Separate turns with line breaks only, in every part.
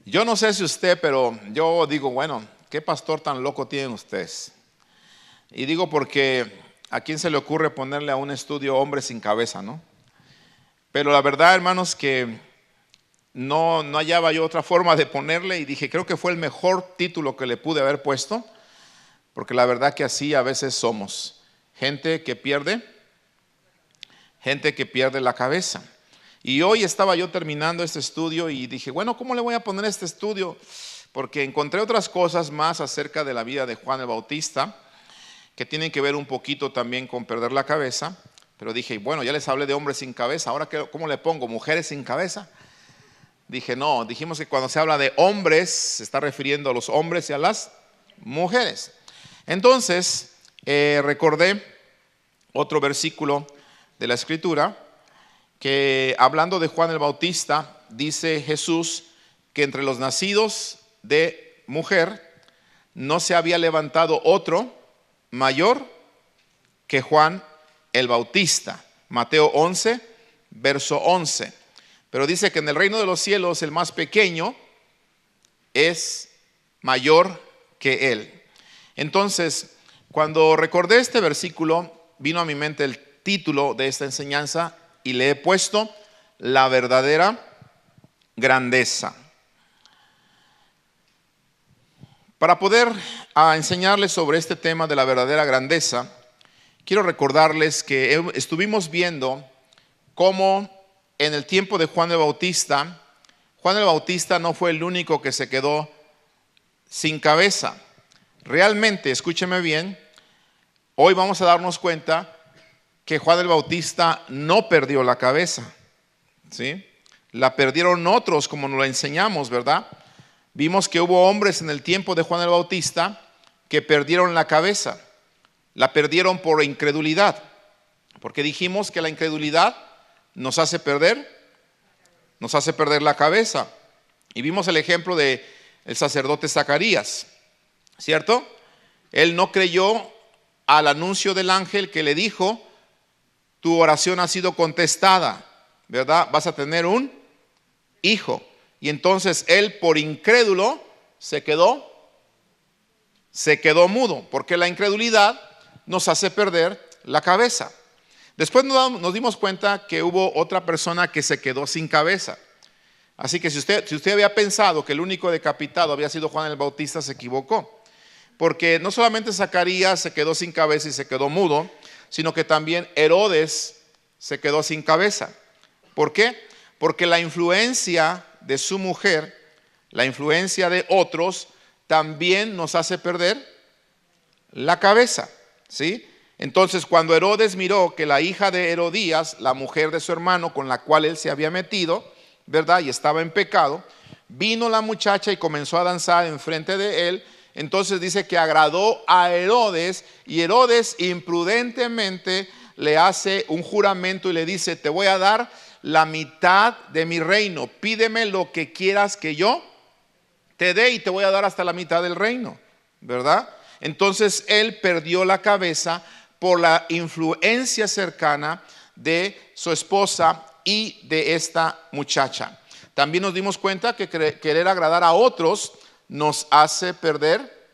Yo no sé si usted, pero yo digo, bueno, ¿qué pastor tan loco tienen ustedes? Y digo porque ¿a quién se le ocurre ponerle a un estudio hombre sin cabeza, no? Pero la verdad, hermanos, que no hallaba yo otra forma de ponerle y dije, creo que fue el mejor título que le pude haber puesto, porque la verdad que así a veces somos. Gente que pierde la cabeza. Y hoy estaba yo terminando este estudio y dije, bueno, ¿cómo le voy a poner este estudio? Porque encontré otras cosas más acerca de la vida de Juan el Bautista, que tienen que ver un poquito también con perder la cabeza. Pero dije, bueno, ya les hablé de hombres sin cabeza, ahora ¿cómo le pongo? ¿Mujeres sin cabeza? Dije, no, dijimos que cuando se habla de hombres, se está refiriendo a los hombres y a las mujeres. Entonces, recordé otro versículo de la Escritura, que hablando de Juan el Bautista, dice Jesús que entre los nacidos de mujer no se había levantado otro mayor que Juan el Bautista. Mateo 11, verso 11. Pero dice que en el reino de los cielos el más pequeño es mayor que él. Entonces, cuando recordé este versículo, vino a mi mente el título de esta enseñanza y le he puesto la verdadera grandeza. Para poder enseñarles sobre este tema de la verdadera grandeza, quiero recordarles que estuvimos viendo cómo en el tiempo de Juan el Bautista no fue el único que se quedó sin cabeza. Realmente, escúcheme bien, hoy vamos a darnos cuenta que Juan el Bautista no perdió la cabeza, ¿sí? La perdieron otros, como nos lo enseñamos, ¿verdad? Vimos que hubo hombres en el tiempo de Juan el Bautista que perdieron la cabeza. La perdieron por incredulidad, porque dijimos que la incredulidad nos hace perder la cabeza. Y vimos el ejemplo de el sacerdote Zacarías, ¿cierto? Él no creyó al anuncio del ángel que le dijo: tu oración ha sido contestada, ¿verdad? Vas a tener un hijo. Y entonces él, por incrédulo, se quedó mudo, porque la incredulidad nos hace perder la cabeza. Después nos dimos cuenta que hubo otra persona que se quedó sin cabeza. Así que si usted había pensado que el único decapitado había sido Juan el Bautista, se equivocó. Porque no solamente Zacarías se quedó sin cabeza y se quedó mudo, sino que también Herodes se quedó sin cabeza. ¿Por qué? Porque la influencia de su mujer, la influencia de otros, también nos hace perder la cabeza, ¿sí? Entonces, cuando Herodes miró que la hija de Herodías, la mujer de su hermano con la cual él se había metido, ¿verdad?, y estaba en pecado, vino la muchacha y comenzó a danzar enfrente de él. Entonces dice que agradó a Herodes, y Herodes imprudentemente le hace un juramento y le dice: te voy a dar la mitad de mi reino, pídeme lo que quieras que yo te dé y te voy a dar hasta la mitad del reino, ¿verdad? Entonces él perdió la cabeza por la influencia cercana de su esposa y de esta muchacha. También nos dimos cuenta que querer agradar a otros nos hace perder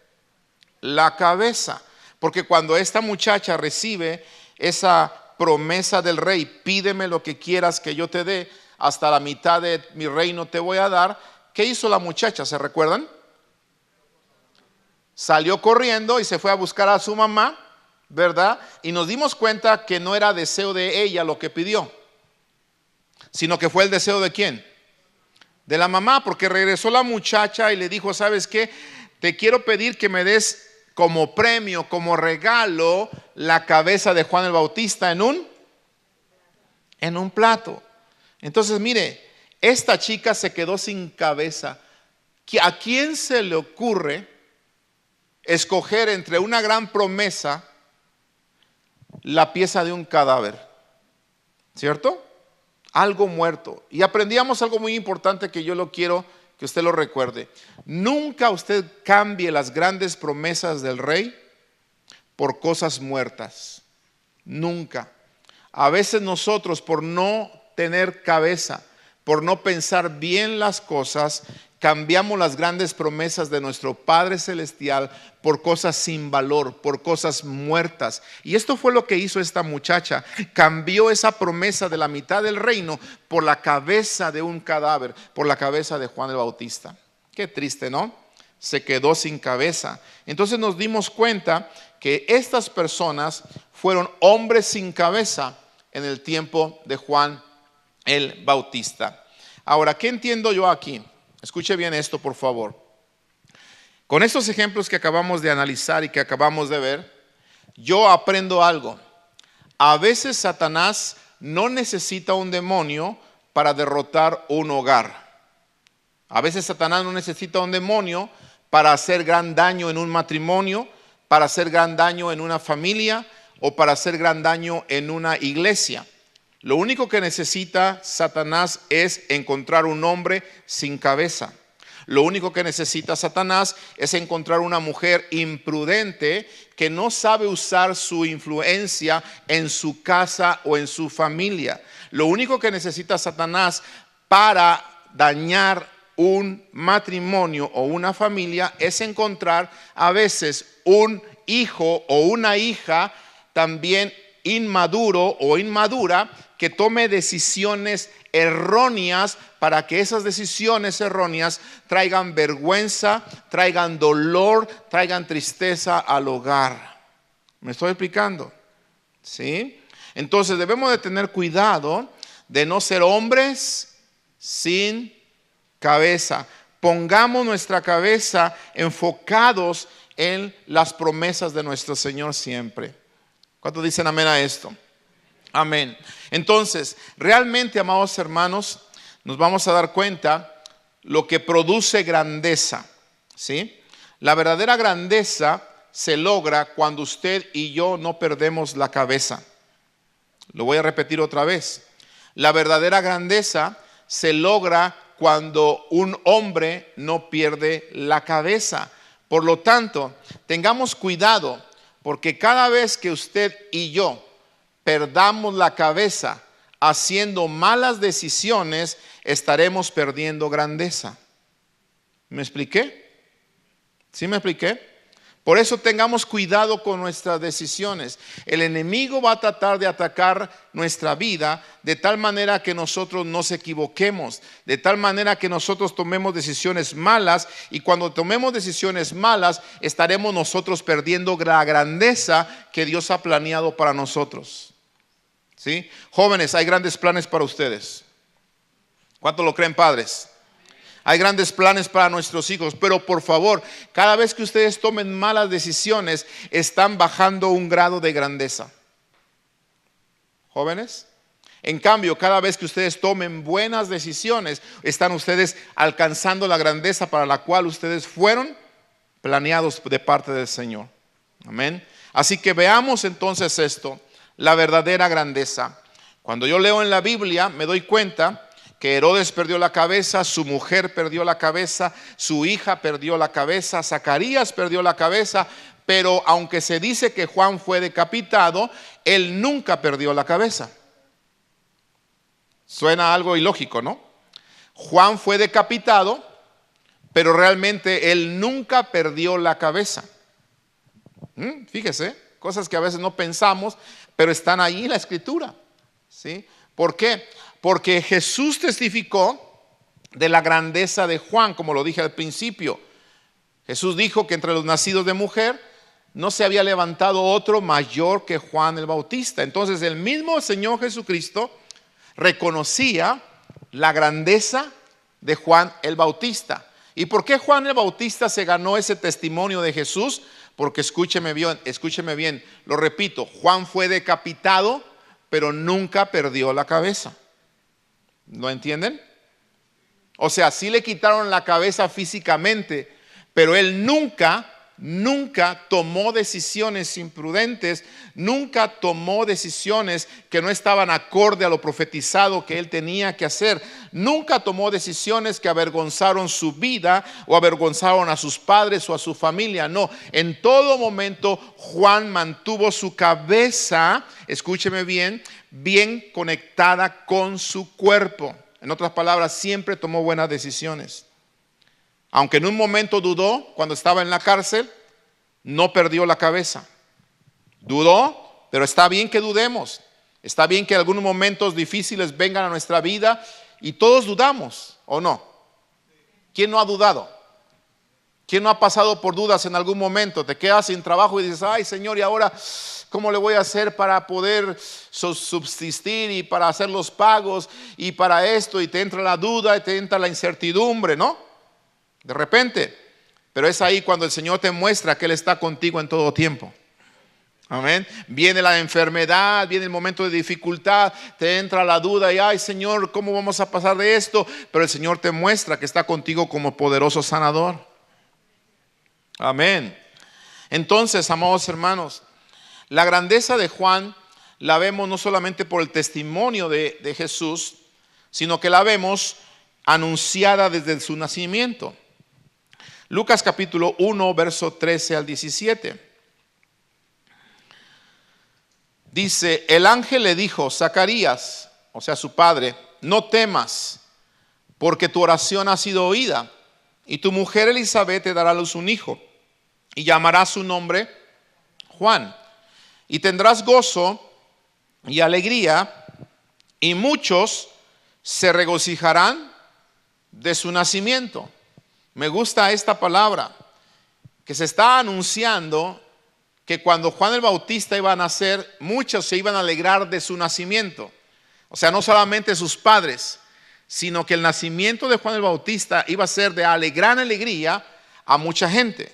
la cabeza, porque cuando esta muchacha recibe esa promesa del rey: pídeme lo que quieras que yo te dé, hasta la mitad de mi reino te voy a dar, ¿qué hizo la muchacha? ¿Se recuerdan? Salió corriendo y se fue a buscar a su mamá, ¿verdad? Y nos dimos cuenta que no era deseo de ella lo que pidió, sino que fue el deseo ¿de quién? De la mamá, porque regresó la muchacha y le dijo: ¿sabes qué? Te quiero pedir que me des como premio, como regalo, la cabeza de Juan el Bautista en un plato. Entonces, mire, esta chica se quedó sin cabeza. ¿A quién se le ocurre escoger entre una gran promesa la pieza de un cadáver? ¿Cierto? Algo muerto. Y aprendíamos algo muy importante que yo lo quiero que usted lo recuerde. Nunca usted cambie las grandes promesas del rey por cosas muertas. Nunca. A veces nosotros, por no tener cabeza, por no pensar bien las cosas, cambiamos las grandes promesas de nuestro Padre Celestial por cosas sin valor, por cosas muertas. Y esto fue lo que hizo esta muchacha. Cambió esa promesa de la mitad del reino por la cabeza de un cadáver, por la cabeza de Juan el Bautista. Qué triste, ¿no? Se quedó sin cabeza. Entonces nos dimos cuenta que estas personas fueron hombres sin cabeza en el tiempo de Juan el Bautista. Ahora, ¿qué entiendo yo aquí? Escuche bien esto, por favor. Con estos ejemplos que acabamos de analizar y que acabamos de ver, yo aprendo algo. A veces Satanás no necesita un demonio para derrotar un hogar. A veces Satanás no necesita un demonio para hacer gran daño en un matrimonio, para hacer gran daño en una familia o para hacer gran daño en una iglesia. Lo único que necesita Satanás es encontrar un hombre sin cabeza. Lo único que necesita Satanás es encontrar una mujer imprudente que no sabe usar su influencia en su casa o en su familia. Lo único que necesita Satanás para dañar un matrimonio o una familia es encontrar a veces un hijo o una hija también inmaduro o inmadura que tome decisiones erróneas para que esas decisiones erróneas traigan vergüenza, traigan dolor, traigan tristeza al hogar. ¿Me estoy explicando? ¿Sí? Entonces debemos de tener cuidado de no ser hombres sin cabeza. Pongamos nuestra cabeza enfocados en las promesas de nuestro Señor siempre. ¿Cuántos dicen amén a esto? Amén. Entonces, realmente, amados hermanos, nos vamos a dar cuenta lo que produce grandeza, ¿sí? La verdadera grandeza se logra cuando usted y yo no perdemos la cabeza. Lo voy a repetir otra vez. La verdadera grandeza se logra cuando un hombre no pierde la cabeza. Por lo tanto, tengamos cuidado, porque cada vez que usted y yo perdamos la cabeza haciendo malas decisiones, estaremos perdiendo grandeza. ¿Me expliqué? ¿Sí me expliqué? Por eso tengamos cuidado con nuestras decisiones. El enemigo va a tratar de atacar nuestra vida de tal manera que nosotros nos equivoquemos, de tal manera que nosotros tomemos decisiones malas, y cuando tomemos decisiones malas estaremos nosotros perdiendo la grandeza que Dios ha planeado para nosotros. ¿Sí? Jóvenes, hay grandes planes para ustedes. ¿Cuánto lo creen, padres? Hay grandes planes para nuestros hijos, pero por favor, cada vez que ustedes tomen malas decisiones, están bajando un grado de grandeza. Jóvenes, en cambio, cada vez que ustedes tomen buenas decisiones, están ustedes alcanzando la grandeza para la cual ustedes fueron planeados de parte del Señor. Amén. Así que veamos entonces esto, la verdadera grandeza. Cuando yo leo en la Biblia, me doy cuenta que Herodes perdió la cabeza, su mujer perdió la cabeza, su hija perdió la cabeza, Zacarías perdió la cabeza, pero aunque se dice que Juan fue decapitado, él nunca perdió la cabeza. Suena algo ilógico, ¿no? Juan fue decapitado, pero realmente él nunca perdió la cabeza. Fíjese, cosas que a veces no pensamos, pero están ahí en la Escritura. ¿Sí? ¿Por qué? Porque Jesús testificó de la grandeza de Juan, como lo dije al principio. Jesús dijo que entre los nacidos de mujer no se había levantado otro mayor que Juan el Bautista. Entonces el mismo Señor Jesucristo reconocía la grandeza de Juan el Bautista. ¿Y por qué Juan el Bautista se ganó ese testimonio de Jesús? Porque escúcheme bien, lo repito, Juan fue decapitado, pero nunca perdió la cabeza. ¿Lo entienden? O sea, sí le quitaron la cabeza físicamente, pero él nunca tomó decisiones imprudentes, nunca tomó decisiones que no estaban acorde a lo profetizado que él tenía que hacer. Nunca tomó decisiones que avergonzaron su vida o avergonzaron a sus padres o a su familia. No, en todo momento Juan mantuvo su cabeza, escúcheme bien conectada con su cuerpo. En otras palabras, siempre tomó buenas decisiones. Aunque en un momento dudó cuando estaba en la cárcel, no perdió la cabeza. Dudó, pero está bien que dudemos. Está bien que algunos momentos difíciles vengan a nuestra vida y todos dudamos, ¿o no? ¿Quién no ha dudado? ¿Quién no ha pasado por dudas en algún momento? Te quedas sin trabajo y dices, ay Señor, ¿y ahora cómo le voy a hacer para poder subsistir y para hacer los pagos y para esto? Y te entra la duda y te entra la incertidumbre, ¿no? De repente. Pero es ahí cuando el Señor te muestra que Él está contigo en todo tiempo. Amén. Viene la enfermedad, viene el momento de dificultad, te entra la duda y ay Señor, ¿cómo vamos a pasar de esto? Pero el Señor te muestra que está contigo como poderoso sanador. Amén. Entonces, amados hermanos, la grandeza de Juan la vemos no solamente por el testimonio de Jesús, sino que la vemos anunciada desde su nacimiento. Lucas capítulo 1, verso 13 al 17. Dice, el ángel le dijo, Zacarías, o sea su padre, no temas, porque tu oración ha sido oída, y tu mujer Elizabeth te dará a luz un hijo, y llamará su nombre Juan, y tendrás gozo y alegría, y muchos se regocijarán de su nacimiento. Me gusta esta palabra, que se está anunciando que cuando Juan el Bautista iba a nacer, muchos se iban a alegrar de su nacimiento. O sea, no solamente sus padres, sino que el nacimiento de Juan el Bautista iba a ser de gran alegría a mucha gente.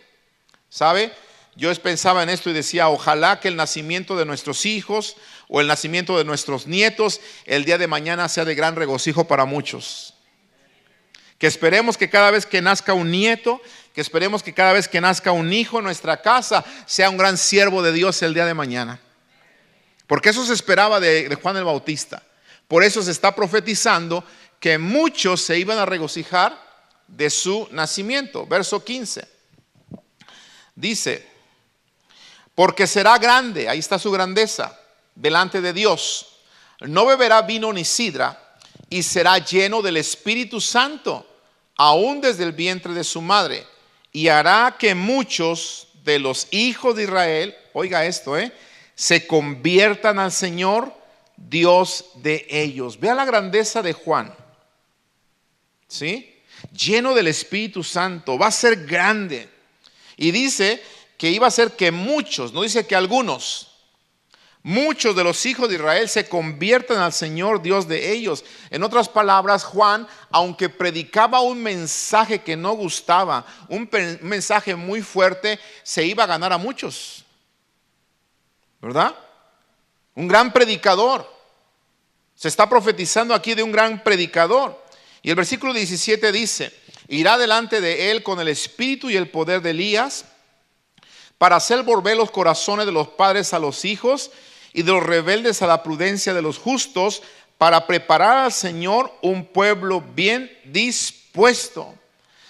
¿Sabe? Yo pensaba en esto y decía, ojalá que el nacimiento de nuestros hijos o el nacimiento de nuestros nietos el día de mañana sea de gran regocijo para muchos. Que esperemos que cada vez que nazca un nieto, que esperemos que cada vez que nazca un hijo en nuestra casa sea un gran siervo de Dios el día de mañana. Porque eso se esperaba de Juan el Bautista. Por eso se está profetizando que muchos se iban a regocijar de su nacimiento. Verso 15. Dice, porque será grande, ahí está su grandeza, delante de Dios. No beberá vino ni sidra, y será lleno del Espíritu Santo, aún desde el vientre de su madre. Y hará que muchos de los hijos de Israel, oiga esto, se conviertan al Señor, Dios de ellos. Vea la grandeza de Juan, ¿sí? Lleno del Espíritu Santo, va a ser grande. Y dice que iba a ser que muchos, no dice que algunos, muchos de los hijos de Israel se conviertan al Señor Dios de ellos. En otras palabras, Juan, aunque predicaba un mensaje que no gustaba, un mensaje muy fuerte, se iba a ganar a muchos, ¿verdad? Un gran predicador. Se está profetizando aquí de un gran predicador. Y el versículo 17 dice, irá delante de él con el espíritu y el poder de Elías, para hacer volver los corazones de los padres a los hijos y de los rebeldes a la prudencia de los justos, para preparar al Señor un pueblo bien dispuesto.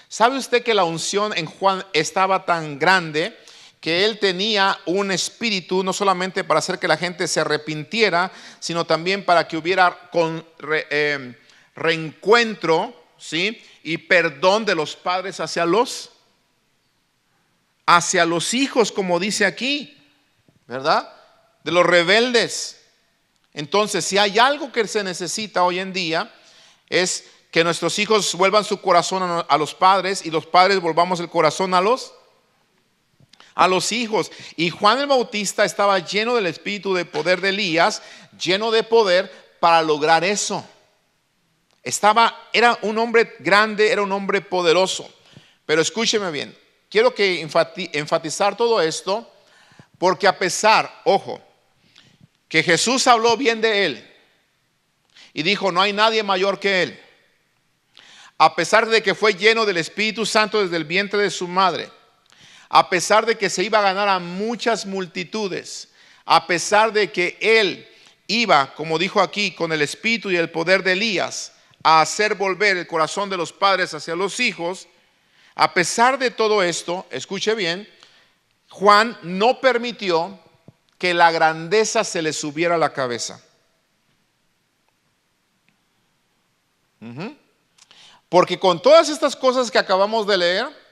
¿Sabe usted que la unción en Juan estaba tan grande que él tenía un espíritu no solamente para hacer que la gente se arrepintiera, sino también para que hubiera reencuentro, ¿sí? Y perdón de los padres hacia los hijos, como dice aquí, ¿verdad? De los rebeldes. Entonces, si hay algo que se necesita hoy en día, es que nuestros hijos vuelvan su corazón a los padres y los padres volvamos el corazón a los hijos. Y Juan el Bautista estaba lleno del espíritu de poder de Elías, lleno de poder para lograr eso. Era un hombre grande, era un hombre poderoso. Pero escúcheme bien, quiero que enfatizar todo esto, porque a pesar, ojo, que Jesús habló bien de él y dijo, no hay nadie mayor que él, a pesar de que fue lleno del Espíritu Santo desde el vientre de su madre, a pesar de que se iba a ganar a muchas multitudes, a pesar de que él iba, como dijo aquí, con el espíritu y el poder de Elías, a hacer volver el corazón de los padres hacia los hijos, a pesar de todo esto, escuche bien, Juan no permitió que la grandeza se le subiera a la cabeza. Porque con todas estas cosas que acabamos de leer,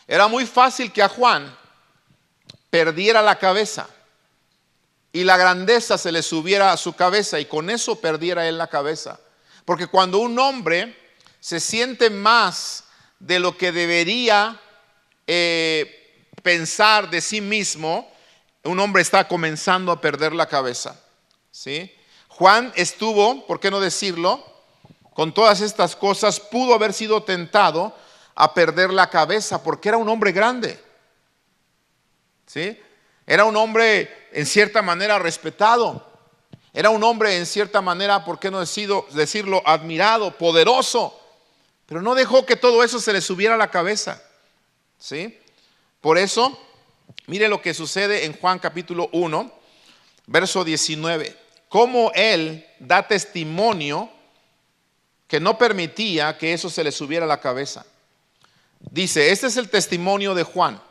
era muy fácil que a Juan perdiera la cabeza y la grandeza se le subiera a su cabeza y con eso perdiera él la cabeza. Porque cuando un hombre se siente más de lo que debería pensar de sí mismo, un hombre está comenzando a perder la cabeza, ¿sí? Juan estuvo, ¿por qué no decirlo? Con todas estas cosas pudo haber sido tentado a perder la cabeza porque era un hombre grande, ¿sí? Era un hombre en cierta manera respetado. Era un hombre en cierta manera, ¿por qué no decirlo? Admirado, poderoso. Pero no dejó que todo eso se le subiera a la cabeza, ¿sí? Por eso, mire lo que sucede en Juan capítulo 1, verso 19. Cómo él da testimonio que no permitía que eso se le subiera a la cabeza. Dice, este es el testimonio de Juan.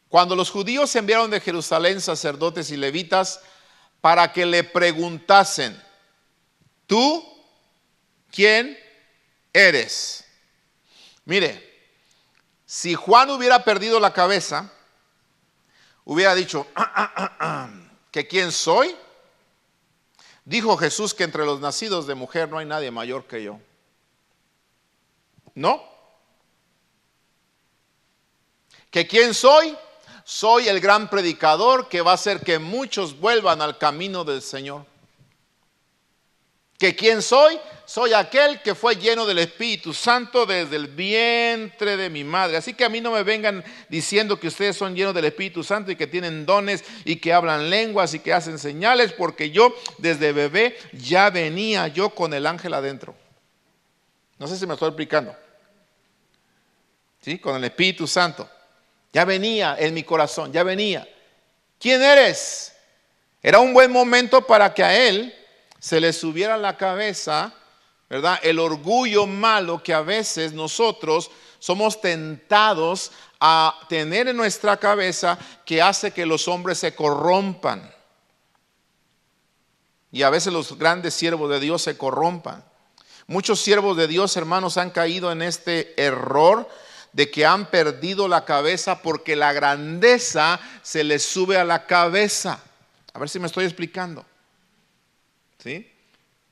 Cuando los judíos enviaron de Jerusalén sacerdotes y levitas para que le preguntasen, ¿tú quién eres? Mire, si Juan hubiera perdido la cabeza, hubiera dicho, ¿que quién soy? Dijo Jesús que entre los nacidos de mujer no hay nadie mayor que yo. ¿No? ¿Que quién soy? Soy el gran predicador que va a hacer que muchos vuelvan al camino del Señor. ¿Que quién soy? Soy aquel que fue lleno del Espíritu Santo desde el vientre de mi madre. Así que a mí no me vengan diciendo que ustedes son llenos del Espíritu Santo y que tienen dones y que hablan lenguas y que hacen señales, porque yo desde bebé ya venía yo con el ángel adentro. No sé si me estoy explicando. ¿Sí? Con el Espíritu Santo. Ya venía en mi corazón, ya venía. ¿Quién eres? Era un buen momento para que a él se le subiera a la cabeza, ¿verdad? El orgullo malo que a veces nosotros somos tentados a tener en nuestra cabeza, que hace que los hombres se corrompan. Y a veces los grandes siervos de Dios se corrompan. Muchos siervos de Dios, hermanos, han caído en este error de que han perdido la cabeza porque la grandeza se les sube a la cabeza. A ver si me estoy explicando. ¿Sí?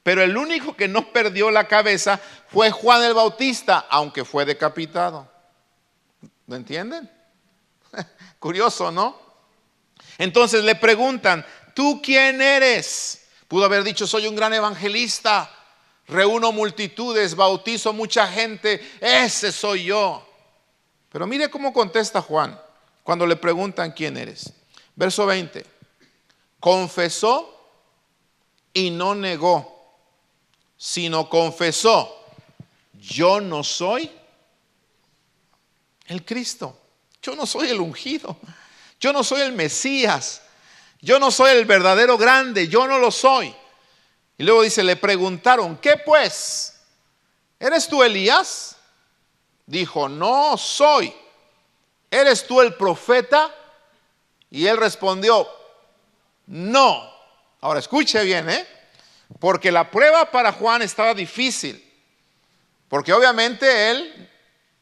Pero el único que no perdió la cabeza fue Juan el Bautista, aunque fue decapitado. ¿Lo entienden? Curioso, ¿no? Entonces le preguntan, ¿tú quién eres? Pudo haber dicho, soy un gran evangelista, reúno multitudes, bautizo mucha gente, ese soy yo. Pero mire cómo contesta Juan cuando le preguntan quién eres. Verso 20. Confesó y no negó, sino confesó, yo no soy el Cristo, yo no soy el ungido, yo no soy el Mesías, yo no soy el verdadero grande, yo no lo soy. Y luego dice, le preguntaron, ¿qué pues? ¿Eres tú Elías? Dijo, no soy. ¿Eres tú el profeta? Y él respondió, no. Ahora escuche bien, porque la prueba para Juan estaba difícil, porque obviamente él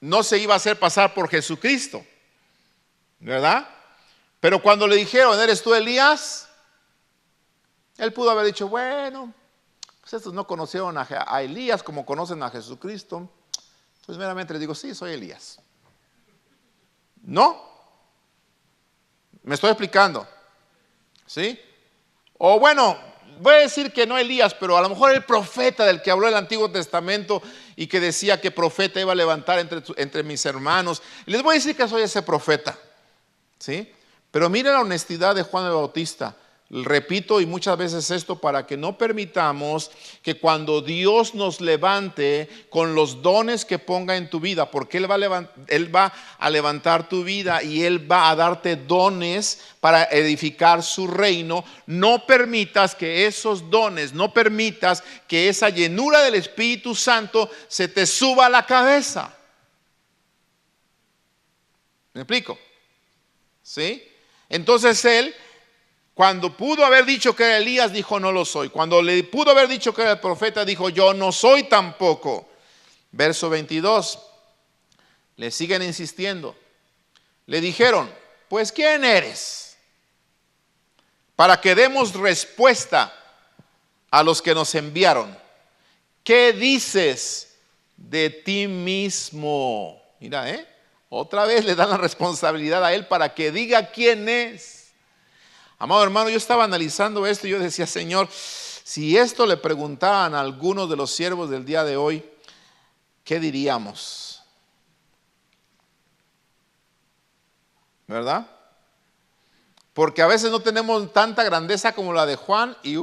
no se iba a hacer pasar por Jesucristo, ¿verdad? Pero cuando le dijeron, ¿eres tú Elías? Él pudo haber dicho, bueno, pues estos no conocieron a Elías como conocen a Jesucristo. Pues meramente les digo, sí, soy Elías. ¿No? ¿Me estoy explicando? ¿Sí? O bueno, voy a decir que no Elías, pero a lo mejor el profeta del que habló el Antiguo Testamento y que decía que profeta iba a levantar entre mis hermanos. Y les voy a decir que soy ese profeta. ¿Sí? Pero mire la honestidad de Juan el Bautista. Repito, y muchas veces esto, para que no permitamos que cuando Dios nos levante con los dones que ponga en tu vida, porque Él va a levantar tu vida y Él va a darte dones para edificar su reino, no permitas que esos dones, no permitas que esa llenura del Espíritu Santo se te suba a la cabeza. ¿Me explico? ¿Sí? Entonces Él, cuando pudo haber dicho que era Elías, dijo no lo soy. Cuando le pudo haber dicho que era el profeta, dijo yo no soy tampoco. Verso 22. Le siguen insistiendo. Le dijeron, pues ¿quién eres? Para que demos respuesta a los que nos enviaron. ¿Qué dices de ti mismo? Mira, otra vez le dan la responsabilidad a él para que diga quién es. Amado hermano, yo estaba analizando esto y yo decía, Señor, si esto le preguntaran a algunos de los siervos del día de hoy, ¿qué diríamos? ¿Verdad? Porque a veces no tenemos tanta grandeza como la de Juan y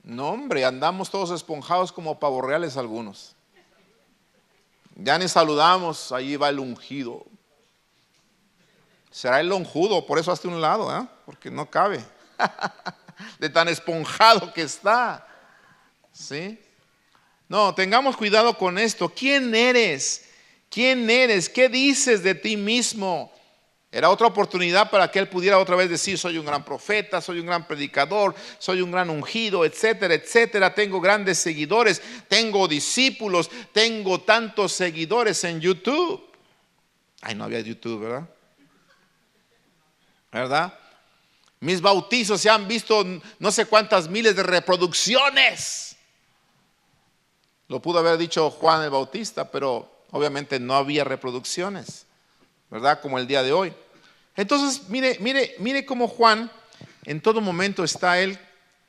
no hombre, andamos todos esponjados como pavos reales algunos. Ya ni saludamos, ahí va el ungido. Será el lonjudo, por eso hasta un lado, porque no cabe. De tan esponjado que está. ¿Sí? No, tengamos cuidado con esto. ¿Quién eres? ¿Quién eres? ¿Qué dices de ti mismo? Era otra oportunidad para que él pudiera otra vez decir, soy un gran profeta, soy un gran predicador, soy un gran ungido, etcétera, etcétera. Tengo grandes seguidores, tengo discípulos, tengo tantos seguidores en YouTube. Ay, no había YouTube, ¿verdad? ¿Verdad? Mis bautizos se han visto no sé cuántas miles de reproducciones. Lo pudo haber dicho Juan el Bautista, pero obviamente no había reproducciones, ¿verdad? Como el día de hoy. Entonces, mire cómo Juan en todo momento está él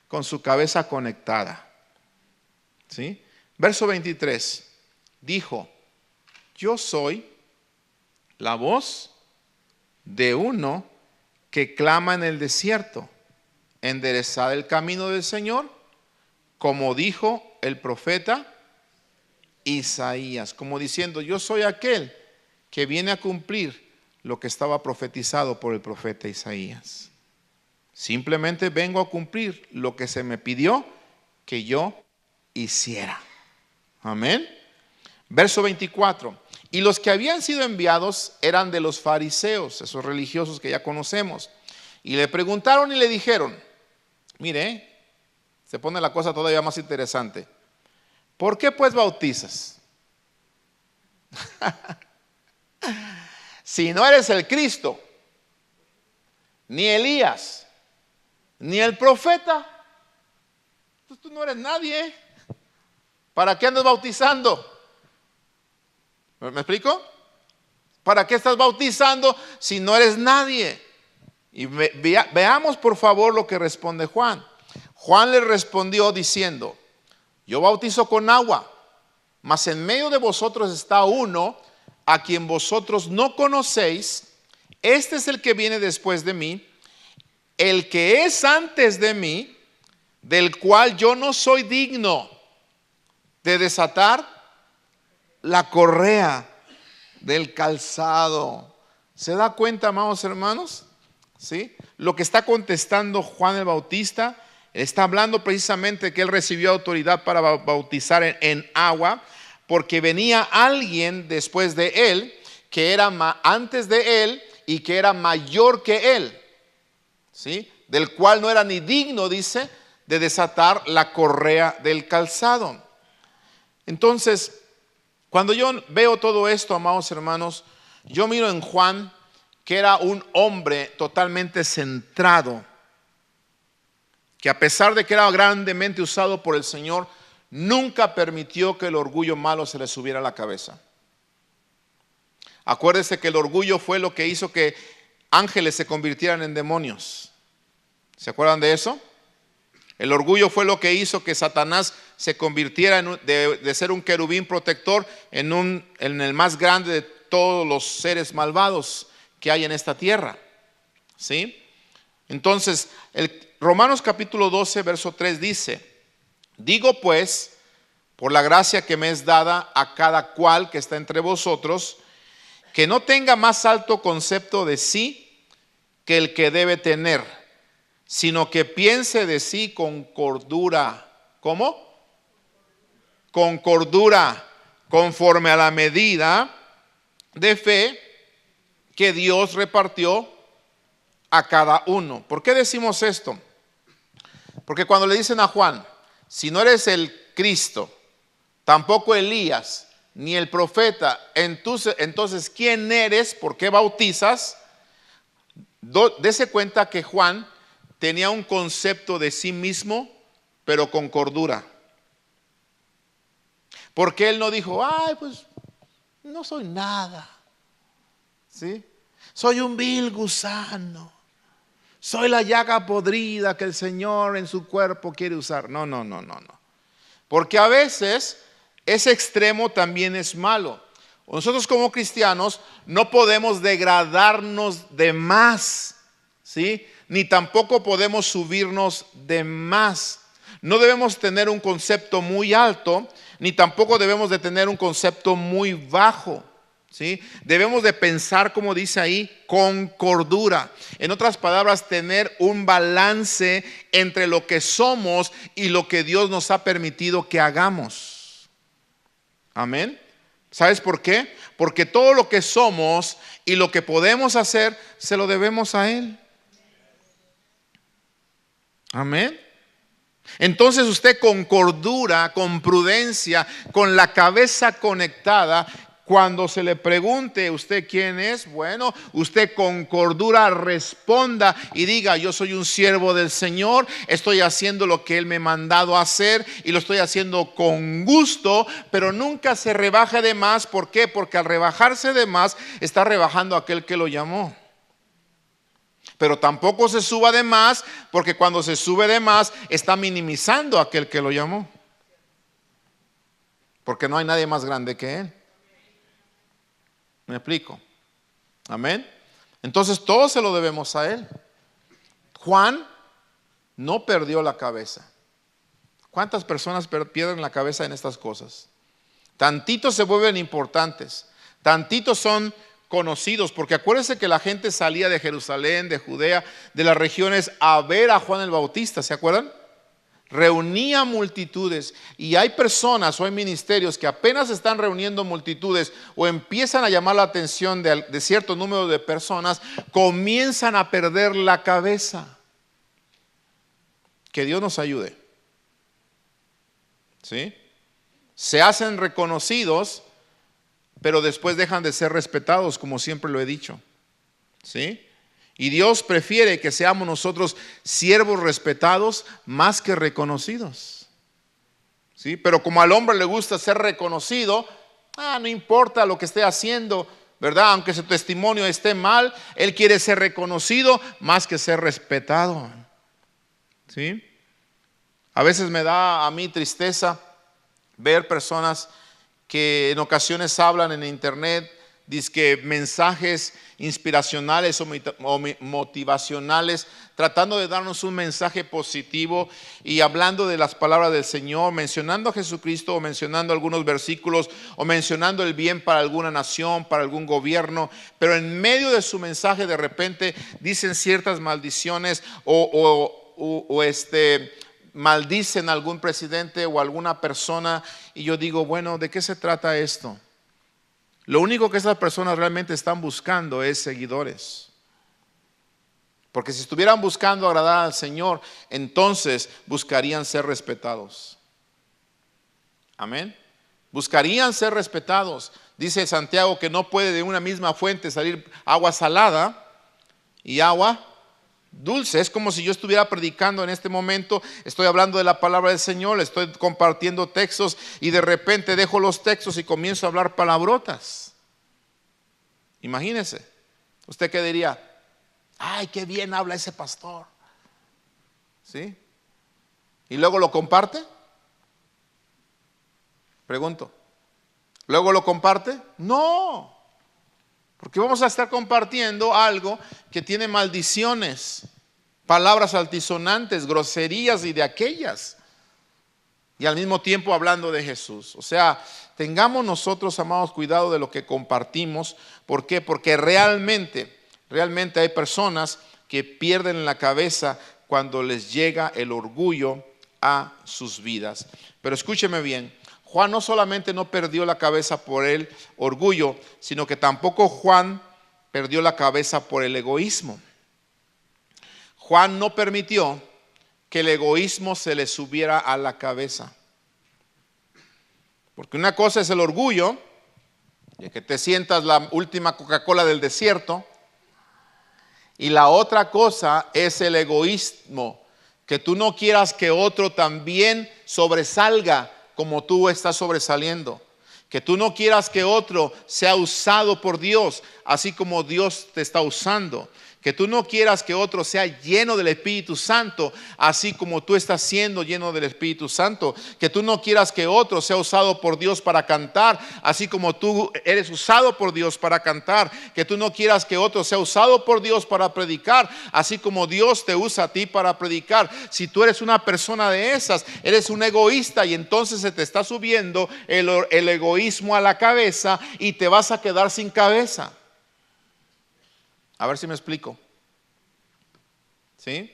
con su cabeza conectada. ¿Sí? Verso 23. Dijo, yo soy la voz de uno que clama en el desierto, enderezad el camino del Señor, como dijo el profeta Isaías, como diciendo, yo soy aquel que viene a cumplir lo que estaba profetizado por el profeta Isaías. Simplemente vengo a cumplir lo que se me pidió que yo hiciera. Amén. Verso 24. Y los que habían sido enviados eran de los fariseos, esos religiosos que ya conocemos. Y le preguntaron y le dijeron, mire, se pone la cosa todavía más interesante. ¿Por qué pues bautizas? Si no eres el Cristo, ni Elías, ni el profeta, pues tú no eres nadie. ¿Para qué andas bautizando? ¿Me explico? ¿Para qué estás bautizando si no eres nadie? Y veamos por favor lo que responde Juan. Juan le respondió diciendo, yo bautizo con agua, mas en medio de vosotros está uno a quien vosotros no conocéis. Este es el que viene después de mí, el que es antes de mí, del cual yo no soy digno de desatar la correa del calzado. ¿Se da cuenta, amados hermanos? ¿Sí? Lo que está contestando Juan el Bautista, está hablando precisamente que él recibió autoridad para bautizar en agua, porque venía alguien después de él, que era antes de él y que era mayor que él, ¿sí? Del cual no era ni digno, dice, de desatar la correa del calzado. Entonces, cuando yo veo todo esto, amados hermanos, yo miro en Juan que era un hombre totalmente centrado, que a pesar de que era grandemente usado por el Señor, nunca permitió que el orgullo malo se le subiera a la cabeza. Acuérdese que el orgullo fue lo que hizo que ángeles se convirtieran en demonios. ¿Se acuerdan de eso? El orgullo fue lo que hizo que Satanás se convirtiera de ser un querubín protector en el más grande de todos los seres malvados que hay en esta tierra. ¿Sí? Entonces, Romanos capítulo 12, verso 3 dice, digo pues, por la gracia que me es dada a cada cual que está entre vosotros, que no tenga más alto concepto de sí que el que debe tener, sino que piense de sí con cordura. ¿Cómo? Con cordura, conforme a la medida de fe que Dios repartió a cada uno. ¿Por qué decimos esto? Porque cuando le dicen a Juan, si no eres el Cristo, tampoco Elías, ni el profeta. Entonces, ¿quién eres? ¿Por qué bautizas? Dese cuenta que Juan tenía un concepto de sí mismo, pero con cordura. Porque él no dijo, ay, pues no soy nada, ¿sí? Soy un vil gusano, soy la llaga podrida que el Señor en su cuerpo quiere usar. No. Porque a veces ese extremo también es malo. Nosotros como cristianos no podemos degradarnos de más, ¿sí? Ni tampoco podemos subirnos de más. No debemos tener un concepto muy alto, ni tampoco debemos de tener un concepto muy bajo, ¿sí? Debemos de pensar, como dice ahí, con cordura. En otras palabras, tener un balance entre lo que somos y lo que Dios nos ha permitido que hagamos. Amén. ¿Sabes por qué? Porque todo lo que somos y lo que podemos hacer, se lo debemos a Él. Amén. Entonces usted con cordura, con prudencia, con la cabeza conectada, cuando se le pregunte usted quién es, bueno, usted con cordura responda y diga, yo soy un siervo del Señor, estoy haciendo lo que Él me ha mandado a hacer y lo estoy haciendo con gusto, pero nunca se rebaje de más. ¿Por qué? Porque al rebajarse de más está rebajando a aquel que lo llamó. Pero tampoco se suba de más, porque cuando se sube de más está minimizando a aquel que lo llamó. Porque no hay nadie más grande que Él. ¿Me explico? Amén. Entonces todo se lo debemos a Él. Juan no perdió la cabeza. ¿Cuántas personas pierden la cabeza en estas cosas? Tantitos se vuelven importantes, tantitos son conocidos, porque acuérdense que la gente salía de Jerusalén, de Judea, de las regiones a ver a Juan el Bautista, ¿se acuerdan? Reunía multitudes, y hay personas o hay ministerios que apenas están reuniendo multitudes o empiezan a llamar la atención de cierto número de personas, comienzan a perder la cabeza. Que Dios nos ayude, ¿sí? Se hacen reconocidos, pero después dejan de ser respetados, como siempre lo he dicho, ¿sí? Y Dios prefiere que seamos nosotros siervos respetados más que reconocidos, ¿sí? Pero como al hombre le gusta ser reconocido, no importa lo que esté haciendo, ¿verdad? Aunque su testimonio esté mal, él quiere ser reconocido más que ser respetado, ¿sí? A veces me da a mí tristeza ver personas que en ocasiones hablan en internet, dizque mensajes inspiracionales o motivacionales, tratando de darnos un mensaje positivo y hablando de las palabras del Señor, mencionando a Jesucristo o mencionando algunos versículos o mencionando el bien para alguna nación, para algún gobierno, pero en medio de su mensaje de repente dicen ciertas maldiciones maldicen a algún presidente o alguna persona, y yo digo, bueno, ¿de qué se trata esto? Lo único que esas personas realmente están buscando es seguidores. Porque si estuvieran buscando agradar al Señor, entonces buscarían ser respetados. Amén. Buscarían ser respetados. Dice Santiago que no puede de una misma fuente salir agua salada y agua dulce. Es como si yo estuviera predicando en este momento, estoy hablando de la palabra del Señor, estoy compartiendo textos y de repente dejo los textos y comienzo a hablar palabrotas. Imagínese, ¿usted qué diría? Ay, qué bien habla ese pastor, ¿sí? ¿Y luego lo comparte? Pregunto, ¿luego lo comparte? No. Porque vamos a estar compartiendo algo que tiene maldiciones, palabras altisonantes, groserías y de aquellas. Y al mismo tiempo hablando de Jesús. O sea, tengamos nosotros, amados, cuidado de lo que compartimos. ¿Por qué? Porque realmente hay personas que pierden la cabeza cuando les llega el orgullo a sus vidas. Pero escúcheme bien. Juan no solamente no perdió la cabeza por el orgullo, sino que tampoco Juan perdió la cabeza por el egoísmo. Juan no permitió que el egoísmo se le subiera a la cabeza. Porque una cosa es el orgullo, de que te sientas la última Coca-Cola del desierto, y la otra cosa es el egoísmo, que tú no quieras que otro también sobresalga como tú estás sobresaliendo. Que tú no quieras que otro sea usado por Dios, así como Dios te está usando. Que tú no quieras que otro sea lleno del Espíritu Santo, así como tú estás siendo lleno del Espíritu Santo. Que tú no quieras que otro sea usado por Dios para cantar, así como tú eres usado por Dios para cantar. Que tú no quieras que otro sea usado por Dios para predicar, así como Dios te usa a ti para predicar. Si tú eres una persona de esas, eres un egoísta, y entonces se te está subiendo el egoísmo a la cabeza y te vas a quedar sin cabeza. A ver si me explico. ¿Sí?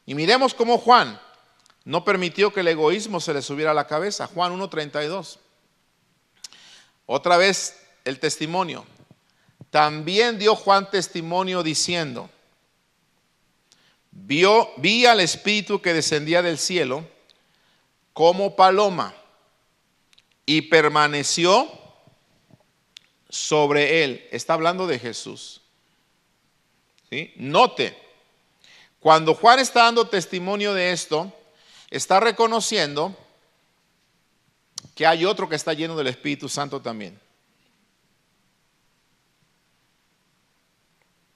Y miremos cómo Juan no permitió que el egoísmo se le subiera a la cabeza. Juan 1:32. Otra vez el testimonio. También dio Juan testimonio diciendo: vi al Espíritu que descendía del cielo como paloma y permaneció sobre él. Está hablando de Jesús. ¿Sí? Note, cuando Juan está dando testimonio de esto, está reconociendo que hay otro que está lleno del Espíritu Santo también.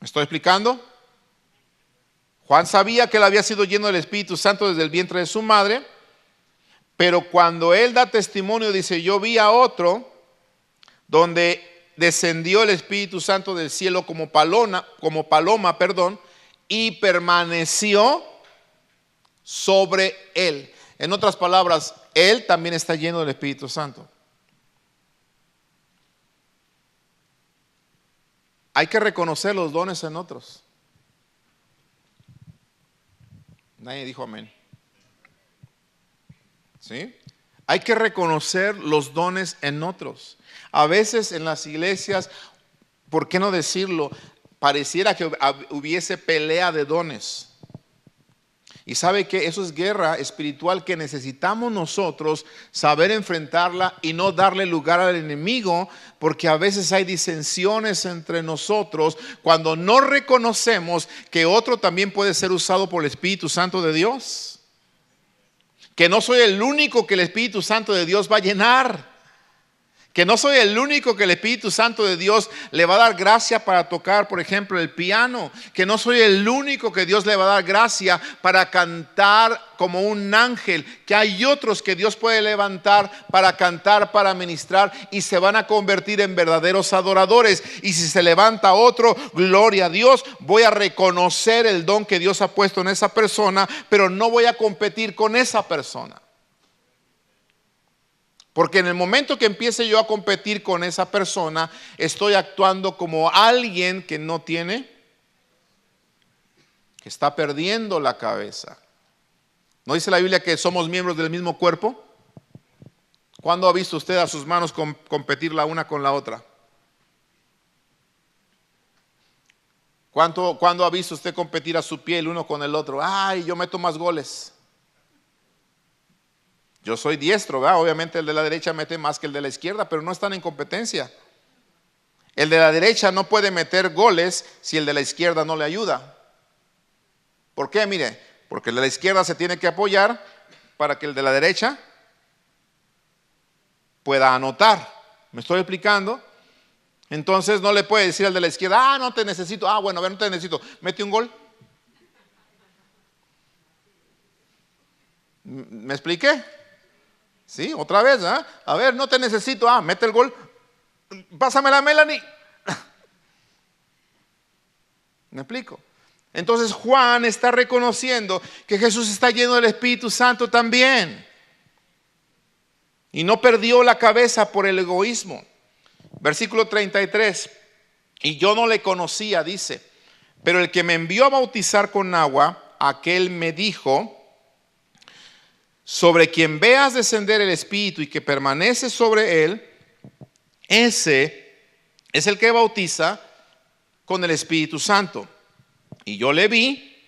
¿Me estoy explicando? Juan sabía que él había sido lleno del Espíritu Santo desde el vientre de su madre, pero cuando él da testimonio dice: yo vi a otro donde descendió el Espíritu Santo del cielo como paloma, y permaneció sobre él. En otras palabras, él también está lleno del Espíritu Santo. Hay que reconocer los dones en otros. Nadie dijo amén. ¿Sí? Hay que reconocer los dones en otros. A veces en las iglesias, ¿por qué no decirlo? Pareciera que hubiese pelea de dones. Y sabe que eso es guerra espiritual que necesitamos nosotros saber enfrentarla y no darle lugar al enemigo, porque a veces hay disensiones entre nosotros cuando no reconocemos que otro también puede ser usado por el Espíritu Santo de Dios. Que no soy el único que el Espíritu Santo de Dios va a llenar. Que no soy el único que el Espíritu Santo de Dios le va a dar gracia para tocar, por ejemplo, el piano. Que no soy el único que Dios le va a dar gracia para cantar como un ángel. Que hay otros que Dios puede levantar para cantar, para ministrar, y se van a convertir en verdaderos adoradores. Y si se levanta otro, gloria a Dios, voy a reconocer el don que Dios ha puesto en esa persona, pero no voy a competir con esa persona. Porque en el momento que empiece yo a competir con esa persona, estoy actuando como alguien que no tiene, que está perdiendo la cabeza. ¿No dice la Biblia que somos miembros del mismo cuerpo? ¿Cuándo ha visto usted a sus manos competir la una con la otra? ¿Cuándo ha visto usted competir a su pie el uno con el otro? Ay, yo meto más goles. Yo soy diestro, ¿verdad? Obviamente el de la derecha mete más que el de la izquierda, pero no están en competencia. El de la derecha no puede meter goles si el de la izquierda no le ayuda. ¿Por qué? Mire, porque el de la izquierda se tiene que apoyar para que el de la derecha pueda anotar. ¿Me estoy explicando? Entonces no le puede decir al de la izquierda: no te necesito. Bueno, a ver, no te necesito. Mete un gol. ¿Me expliqué? Sí, otra vez, a ver, no te necesito, mete el gol, pásame la Melanie. ¿Me explico? Entonces Juan está reconociendo que Jesús está lleno del Espíritu Santo también, y no perdió la cabeza por el egoísmo. Versículo 33, y yo no le conocía, dice, pero el que me envió a bautizar con agua, aquel me dijo: sobre quien veas descender el Espíritu y que permanece sobre él, ese es el que bautiza con el Espíritu Santo. Y yo le vi,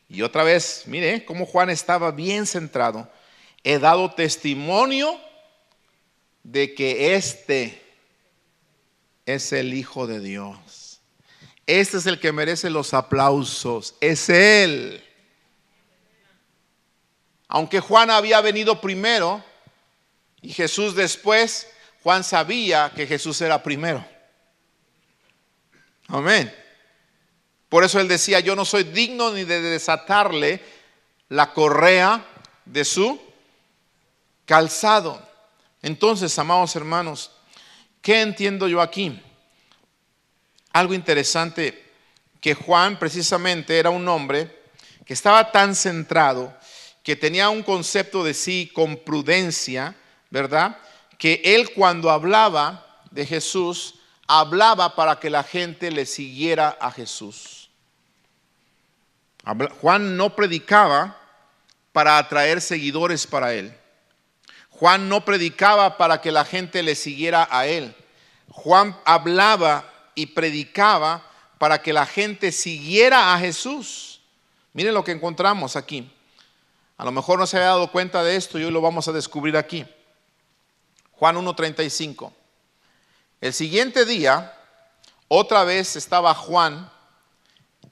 y otra vez, mire cómo Juan estaba bien centrado. He dado testimonio de que este es el Hijo de Dios. Este es el que merece los aplausos. Es Él. Aunque Juan había venido primero y Jesús después, Juan sabía que Jesús era primero. Amén. Por eso él decía: yo no soy digno ni de desatarle la correa de su calzado. Entonces, amados hermanos, ¿qué entiendo yo aquí? Algo interesante, que Juan precisamente era un hombre que estaba tan centrado, que tenía un concepto de sí con prudencia, ¿verdad? Que él, cuando hablaba de Jesús, hablaba para que la gente le siguiera a Jesús. Juan no predicaba para atraer seguidores para él. Juan no predicaba para que la gente le siguiera a él. Juan hablaba y predicaba para que la gente siguiera a Jesús. Miren lo que encontramos aquí. A lo mejor no se había dado cuenta de esto y hoy lo vamos a descubrir aquí. Juan 1:35. El siguiente día, otra vez estaba Juan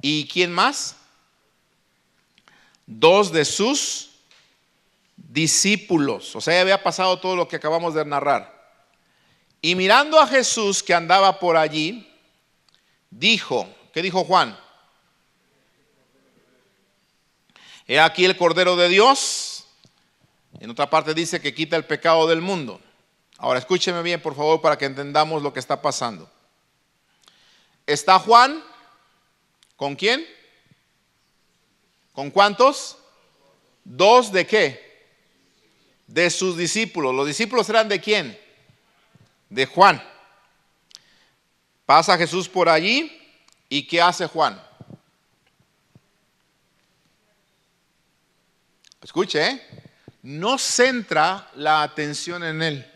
y ¿quién más? 2 de sus discípulos. O sea, ya había pasado todo lo que acabamos de narrar. Y mirando a Jesús que andaba por allí, dijo, ¿qué dijo Juan? He aquí el Cordero de Dios. En otra parte dice que quita el pecado del mundo. Ahora escúcheme bien, por favor, para que entendamos lo que está pasando. ¿Está Juan? ¿Con quién? ¿Con cuántos? 2 de qué? De sus discípulos. ¿Los discípulos eran de quién? De Juan. Pasa Jesús por allí y ¿qué hace Juan? Escuche, no centra la atención en él.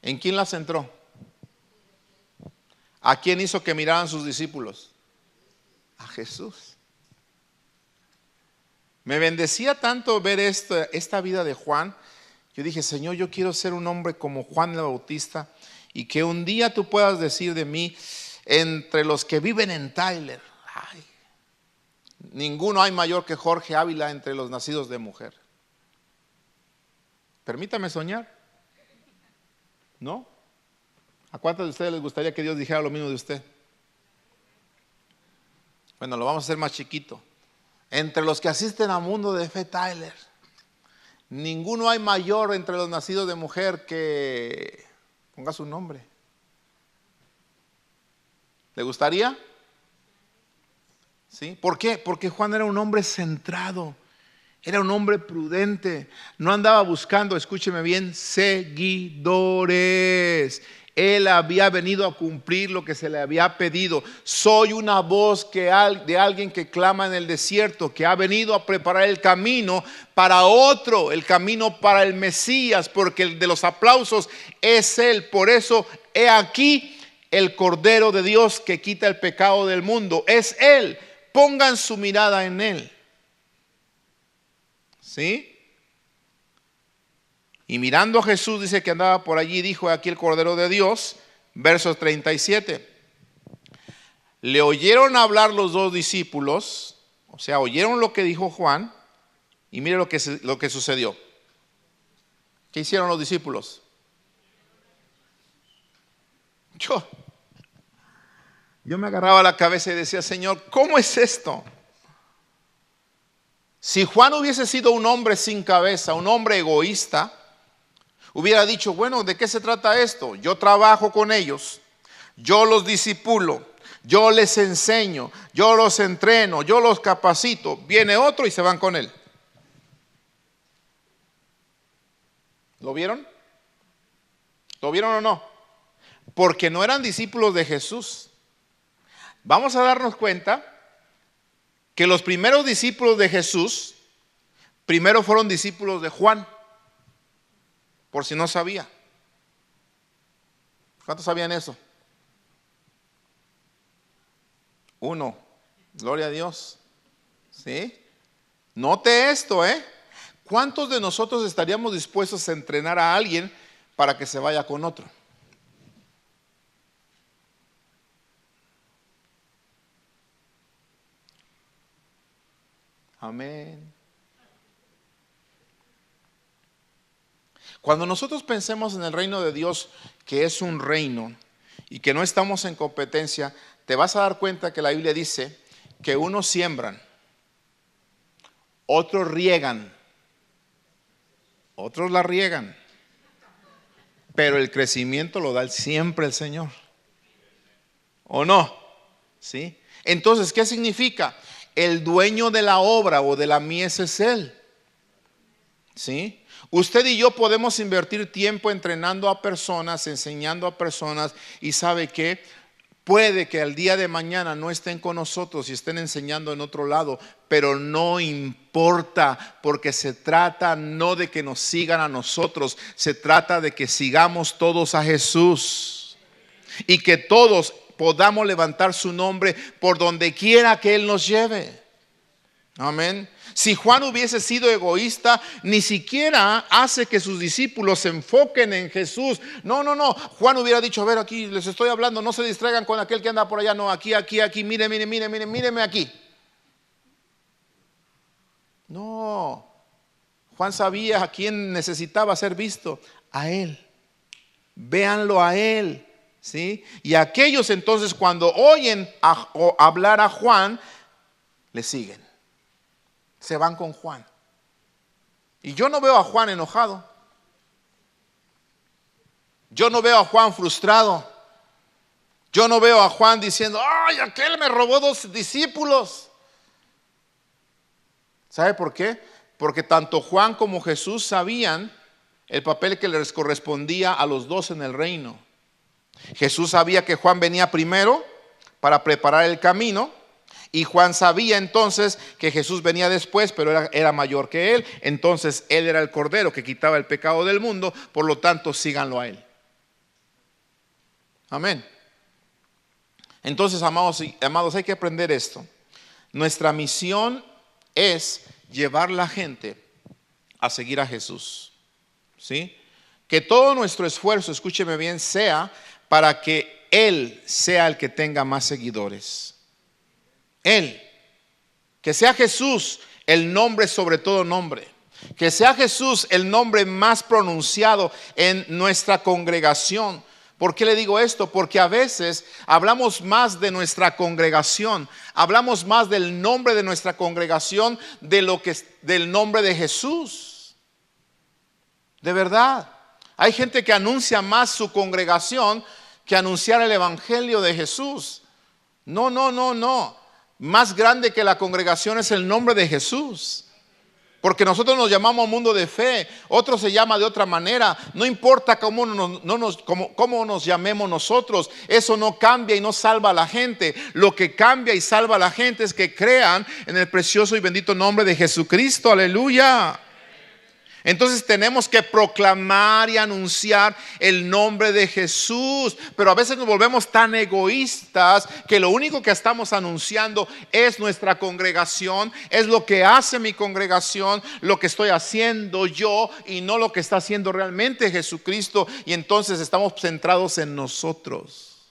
¿En quién la centró? ¿A quién hizo que miraran sus discípulos? A Jesús. Me bendecía tanto ver esta vida de Juan. Yo dije, Señor, yo quiero ser un hombre como Juan el Bautista y que un día tú puedas decir de mí, entre los que viven en Tyler, ay, ninguno hay mayor que Jorge Ávila entre los nacidos de mujer. Permítame soñar. ¿No? ¿A cuántos de ustedes les gustaría que Dios dijera lo mismo de usted? Bueno, lo vamos a hacer más chiquito. Entre los que asisten a Mundo de Fe Tyler, ninguno hay mayor entre los nacidos de mujer que ponga su nombre. ¿Le gustaría? ¿Sí? ¿Por qué? Porque Juan era un hombre centrado, era un hombre prudente, no andaba buscando, escúcheme bien, seguidores. Él había venido a cumplir lo que se le había pedido. Soy una voz de alguien que clama en el desierto, que ha venido a preparar el camino para otro, el camino para el Mesías, porque el de los aplausos es Él. Por eso, he aquí el Cordero de Dios que quita el pecado del mundo. Es Él. Pongan su mirada en Él. ¿Sí? Y mirando a Jesús, dice que andaba por allí, dijo: aquí el Cordero de Dios. Versos 37. Le oyeron hablar los 2 discípulos, o sea, oyeron lo que dijo Juan, y mire lo que sucedió. ¿Qué hicieron los discípulos? Yo me agarraba la cabeza y decía, Señor, ¿cómo es esto? Si Juan hubiese sido un hombre sin cabeza, un hombre egoísta, hubiera dicho, bueno, ¿de qué se trata esto? Yo trabajo con ellos, yo los discipulo, yo les enseño, yo los entreno, yo los capacito. Viene otro y se van con él. ¿Lo vieron? ¿Lo vieron o no? Porque no eran discípulos de Jesús. Vamos a darnos cuenta que los primeros discípulos de Jesús primero fueron discípulos de Juan. Por si no sabía. ¿Cuántos sabían eso? 1. Gloria a Dios. ¿Sí? Note esto, ¿Cuántos de nosotros estaríamos dispuestos a entrenar a alguien para que se vaya con otro? Amén. Cuando nosotros pensemos en el reino de Dios, que es un reino y que no estamos en competencia, te vas a dar cuenta que la Biblia dice que unos siembran, otros riegan, otros la riegan, pero el crecimiento lo da siempre el Señor. ¿O no? ¿Sí? Entonces, ¿qué significa? El dueño de la obra o de la mies es Él. ¿Sí? Usted y yo podemos invertir tiempo entrenando a personas, enseñando a personas, y ¿sabe qué? Puede que al día de mañana no estén con nosotros y estén enseñando en otro lado, pero no importa, porque se trata no de que nos sigan a nosotros, se trata de que sigamos todos a Jesús y que todos podamos levantar su nombre por donde quiera que Él nos lleve. Amén. Si Juan hubiese sido egoísta, ni siquiera hace que sus discípulos se enfoquen en Jesús. No. Juan hubiera dicho, a ver, aquí les estoy hablando, no se distraigan con aquel que anda por allá. No, aquí, míreme aquí. No. Juan sabía a quién necesitaba ser visto. A Él. Véanlo a Él. ¿Sí? Y aquellos entonces cuando oyen hablar a Juan, le siguen. Se van con Juan. Y yo no veo a Juan enojado. Yo no veo a Juan frustrado. Yo no veo a Juan diciendo, ay, aquel me robó 2 discípulos. ¿Sabe por qué? Porque tanto Juan como Jesús sabían el papel que les correspondía a los dos en el reino. Jesús sabía que Juan venía primero para preparar el camino, y Juan sabía entonces que Jesús venía después, pero era mayor que él. Entonces él era el cordero que quitaba el pecado del mundo. Por lo tanto, síganlo a él. Amén. Entonces, amados, hay que aprender esto. Nuestra misión es llevar la gente a seguir a Jesús. ¿Sí? Que todo nuestro esfuerzo, escúcheme bien, sea para que Él sea el que tenga más seguidores. Él, que sea Jesús el nombre sobre todo nombre, que sea Jesús el nombre más pronunciado en nuestra congregación. ¿Por qué le digo esto? Porque a veces hablamos más de nuestra congregación, hablamos más del nombre de nuestra congregación del nombre de Jesús. De verdad, hay gente que anuncia más su congregación que anunciar el evangelio de Jesús. No. Más grande que la congregación es el nombre de Jesús. Porque nosotros nos llamamos mundo de fe, otro se llama de otra manera. No importa cómo nos llamemos nosotros, eso no cambia y no salva a la gente. Lo que cambia y salva a la gente es que crean en el precioso y bendito nombre de Jesucristo. Aleluya. Entonces tenemos que proclamar y anunciar el nombre de Jesús. Pero a veces nos volvemos tan egoístas que lo único que estamos anunciando es nuestra congregación, es lo que hace mi congregación, lo que estoy haciendo yo y no lo que está haciendo realmente Jesucristo. Y entonces estamos centrados en nosotros.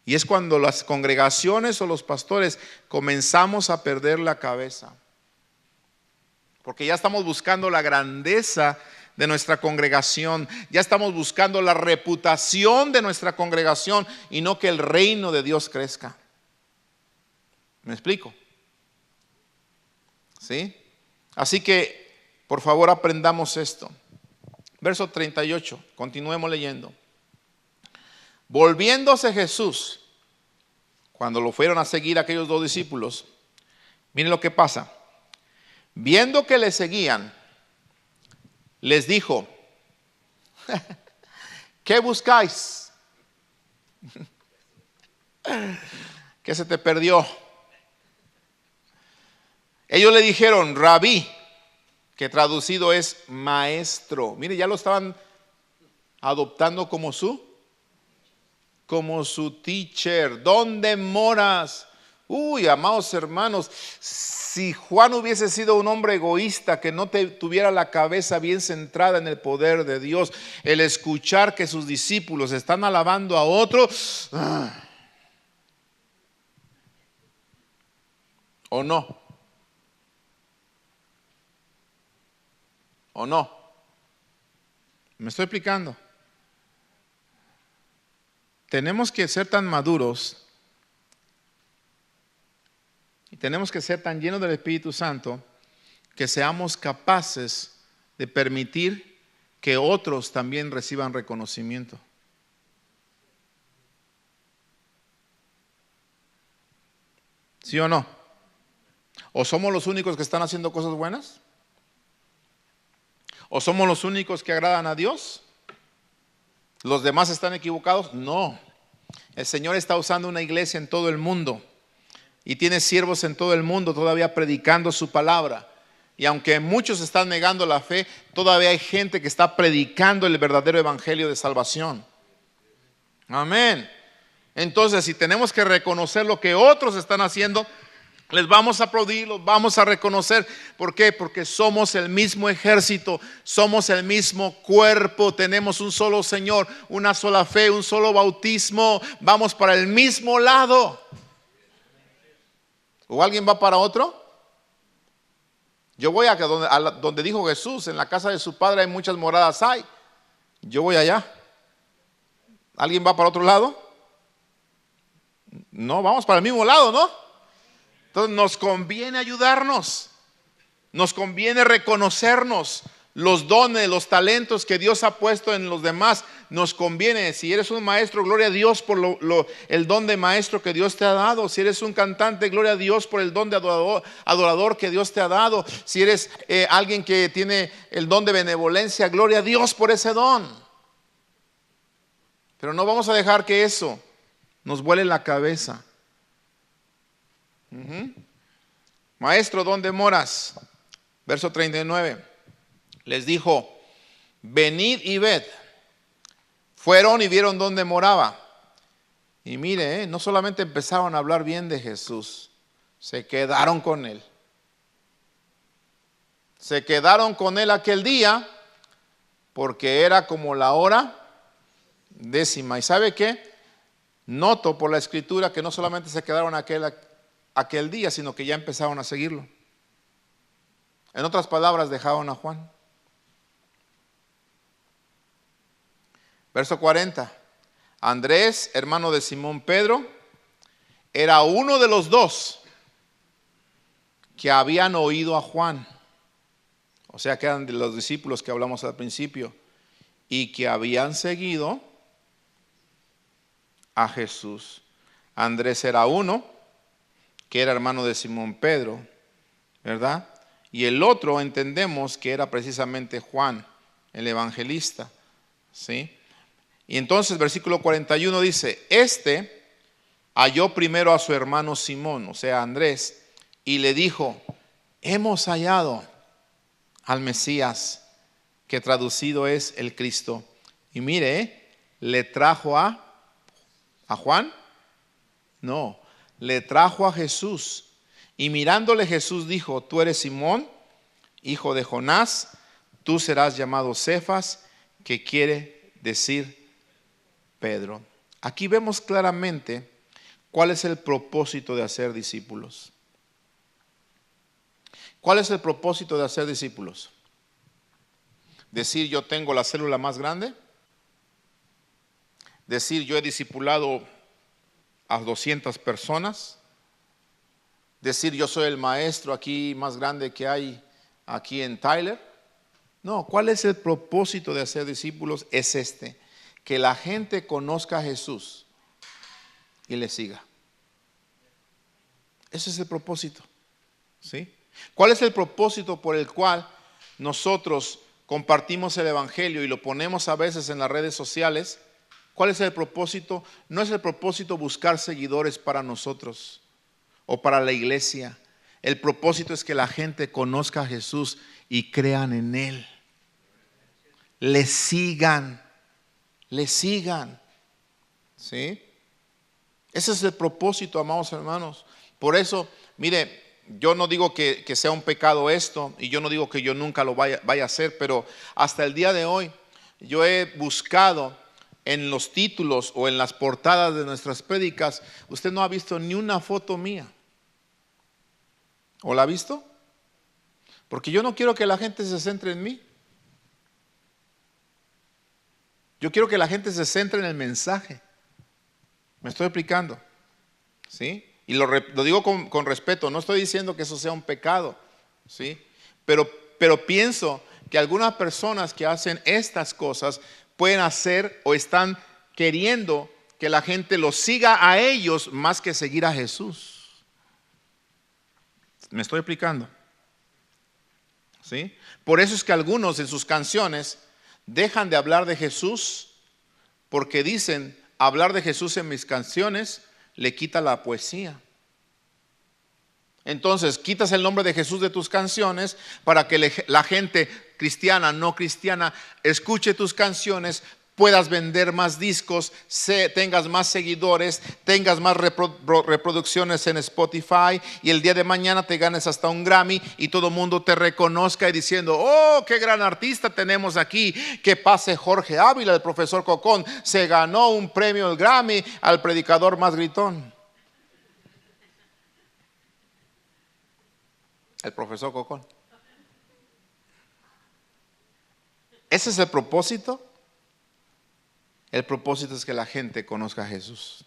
Y es cuando las congregaciones o los pastores comenzamos a perder la cabeza. Porque ya estamos buscando la grandeza de nuestra congregación, ya estamos buscando la reputación de nuestra congregación y no que el reino de Dios crezca. ¿Me explico? ¿Sí? Así que, por favor, aprendamos esto. Verso 38, continuemos leyendo. Volviéndose Jesús, cuando lo fueron a seguir aquellos 2 discípulos, miren lo que pasa. Viendo que le seguían, les dijo, ¿qué buscáis? ¿Qué se te perdió? Ellos le dijeron, Rabí, que traducido es maestro. Mire, ya lo estaban adoptando como su teacher. ¿Dónde moras? Uy, amados hermanos, si Juan hubiese sido un hombre egoísta que no tuviera la cabeza bien centrada en el poder de Dios, el escuchar que sus discípulos están alabando a otro, ¿o no? ¿O no? ¿Me estoy explicando? Tenemos que ser tan maduros y tenemos que ser tan llenos del Espíritu Santo que seamos capaces de permitir que otros también reciban reconocimiento. ¿Sí o no? ¿O somos los únicos que están haciendo cosas buenas? ¿O somos los únicos que agradan a Dios? ¿Los demás están equivocados? No. El Señor está usando una iglesia en todo el mundo y tiene siervos en todo el mundo todavía predicando su palabra. Y aunque muchos están negando la fe, todavía hay gente que está predicando el verdadero evangelio de salvación. Amén. Entonces, si tenemos que reconocer lo que otros están haciendo, les vamos a aplaudir, los vamos a reconocer. ¿Por qué? Porque somos el mismo ejército, somos el mismo cuerpo, tenemos un solo Señor, una sola fe, un solo bautismo, vamos para el mismo lado. ¿O alguien va para otro? Yo voy a donde dijo Jesús, en la casa de su padre hay muchas moradas hay. Yo voy allá. ¿Alguien va para otro lado? No, vamos para el mismo lado, ¿no? Entonces nos conviene ayudarnos, nos conviene reconocernos los dones, los talentos que Dios ha puesto en los demás. Nos conviene. Si eres un maestro, gloria a Dios por el don de maestro que Dios te ha dado. Si eres un cantante, gloria a Dios por el don de adorador que Dios te ha dado. Si eres alguien que tiene el don de benevolencia, gloria a Dios por ese don. Pero no vamos a dejar que eso nos vuele la cabeza. Maestro, ¿dónde moras? Verso 39. Les dijo: venid y ved. Fueron y vieron dónde moraba. Y mire, no solamente empezaron a hablar bien de Jesús, se quedaron con él. Se quedaron con él aquel día porque era como la hora 10:00. ¿Y sabe qué? Noto por la escritura que no solamente se quedaron aquel día, sino que ya empezaron a seguirlo. En otras palabras, dejaron a Juan. Verso 40. Andrés, hermano de Simón Pedro, era uno de los dos que habían oído a Juan. O sea, que eran de los discípulos que hablamos al principio y que habían seguido a Jesús. Andrés era uno que era hermano de Simón Pedro, ¿verdad? Y el otro entendemos que era precisamente Juan, el evangelista, ¿sí? Y entonces versículo 41 dice: este halló primero a su hermano Simón, o sea, Andrés, y le dijo: hemos hallado al Mesías, que traducido es el Cristo. Y mire, le trajo a Juan, no, le trajo a Jesús. Y mirándole Jesús dijo: tú eres Simón, hijo de Jonás, tú serás llamado Cefas, que quiere decir Pedro. Aquí vemos claramente cuál es el propósito de hacer discípulos. ¿Cuál es el propósito de hacer discípulos? Decir: yo tengo la célula más grande. Decir: yo he discipulado a 200 personas. Decir: yo soy el maestro aquí más grande que hay aquí en Tyler. No, ¿cuál es el propósito de hacer discípulos? Es que la gente conozca a Jesús y le siga. Ese es el propósito, ¿sí? ¿Cuál es el propósito por el cual nosotros compartimos el evangelio y lo ponemos a veces en las redes sociales? ¿Cuál es el propósito? No es el propósito buscar seguidores para nosotros o para la iglesia. El propósito es que la gente conozca a Jesús y crean en Él. Le sigan. ¿Sí? Ese es el propósito, amados hermanos. Por eso, mire, yo no digo que sea un pecado esto, y yo no digo que yo nunca lo vaya a hacer, pero hasta el día de hoy yo he buscado en los títulos o en las portadas de nuestras prédicas. Usted no ha visto ni una foto mía. ¿O la ha visto? Porque yo no quiero que la gente se centre en mí. Yo quiero que la gente se centre en el mensaje. ¿Me estoy explicando? ¿Sí? Y lo digo con respeto. No estoy diciendo que eso sea un pecado, ¿sí? Pero pienso que algunas personas que hacen estas cosas pueden hacer o están queriendo que la gente los siga a ellos más que seguir a Jesús. ¿Me estoy explicando? ¿Sí? Por eso es que algunos en sus canciones dejan de hablar de Jesús, porque dicen: hablar de Jesús en mis canciones le quita la poesía. Entonces quitas el nombre de Jesús de tus canciones para que la gente cristiana, no cristiana, escuche tus canciones, puedas vender más discos, tengas más seguidores, tengas más reproducciones en Spotify, y el día de mañana te ganes hasta un Grammy y todo el mundo te reconozca y diciendo: oh, qué gran artista tenemos aquí. Que pase Jorge Ávila, el profesor Cocón, se ganó un premio del Grammy al predicador más gritón. El profesor Cocón. ¿Ese es el propósito? El propósito es que la gente conozca a Jesús.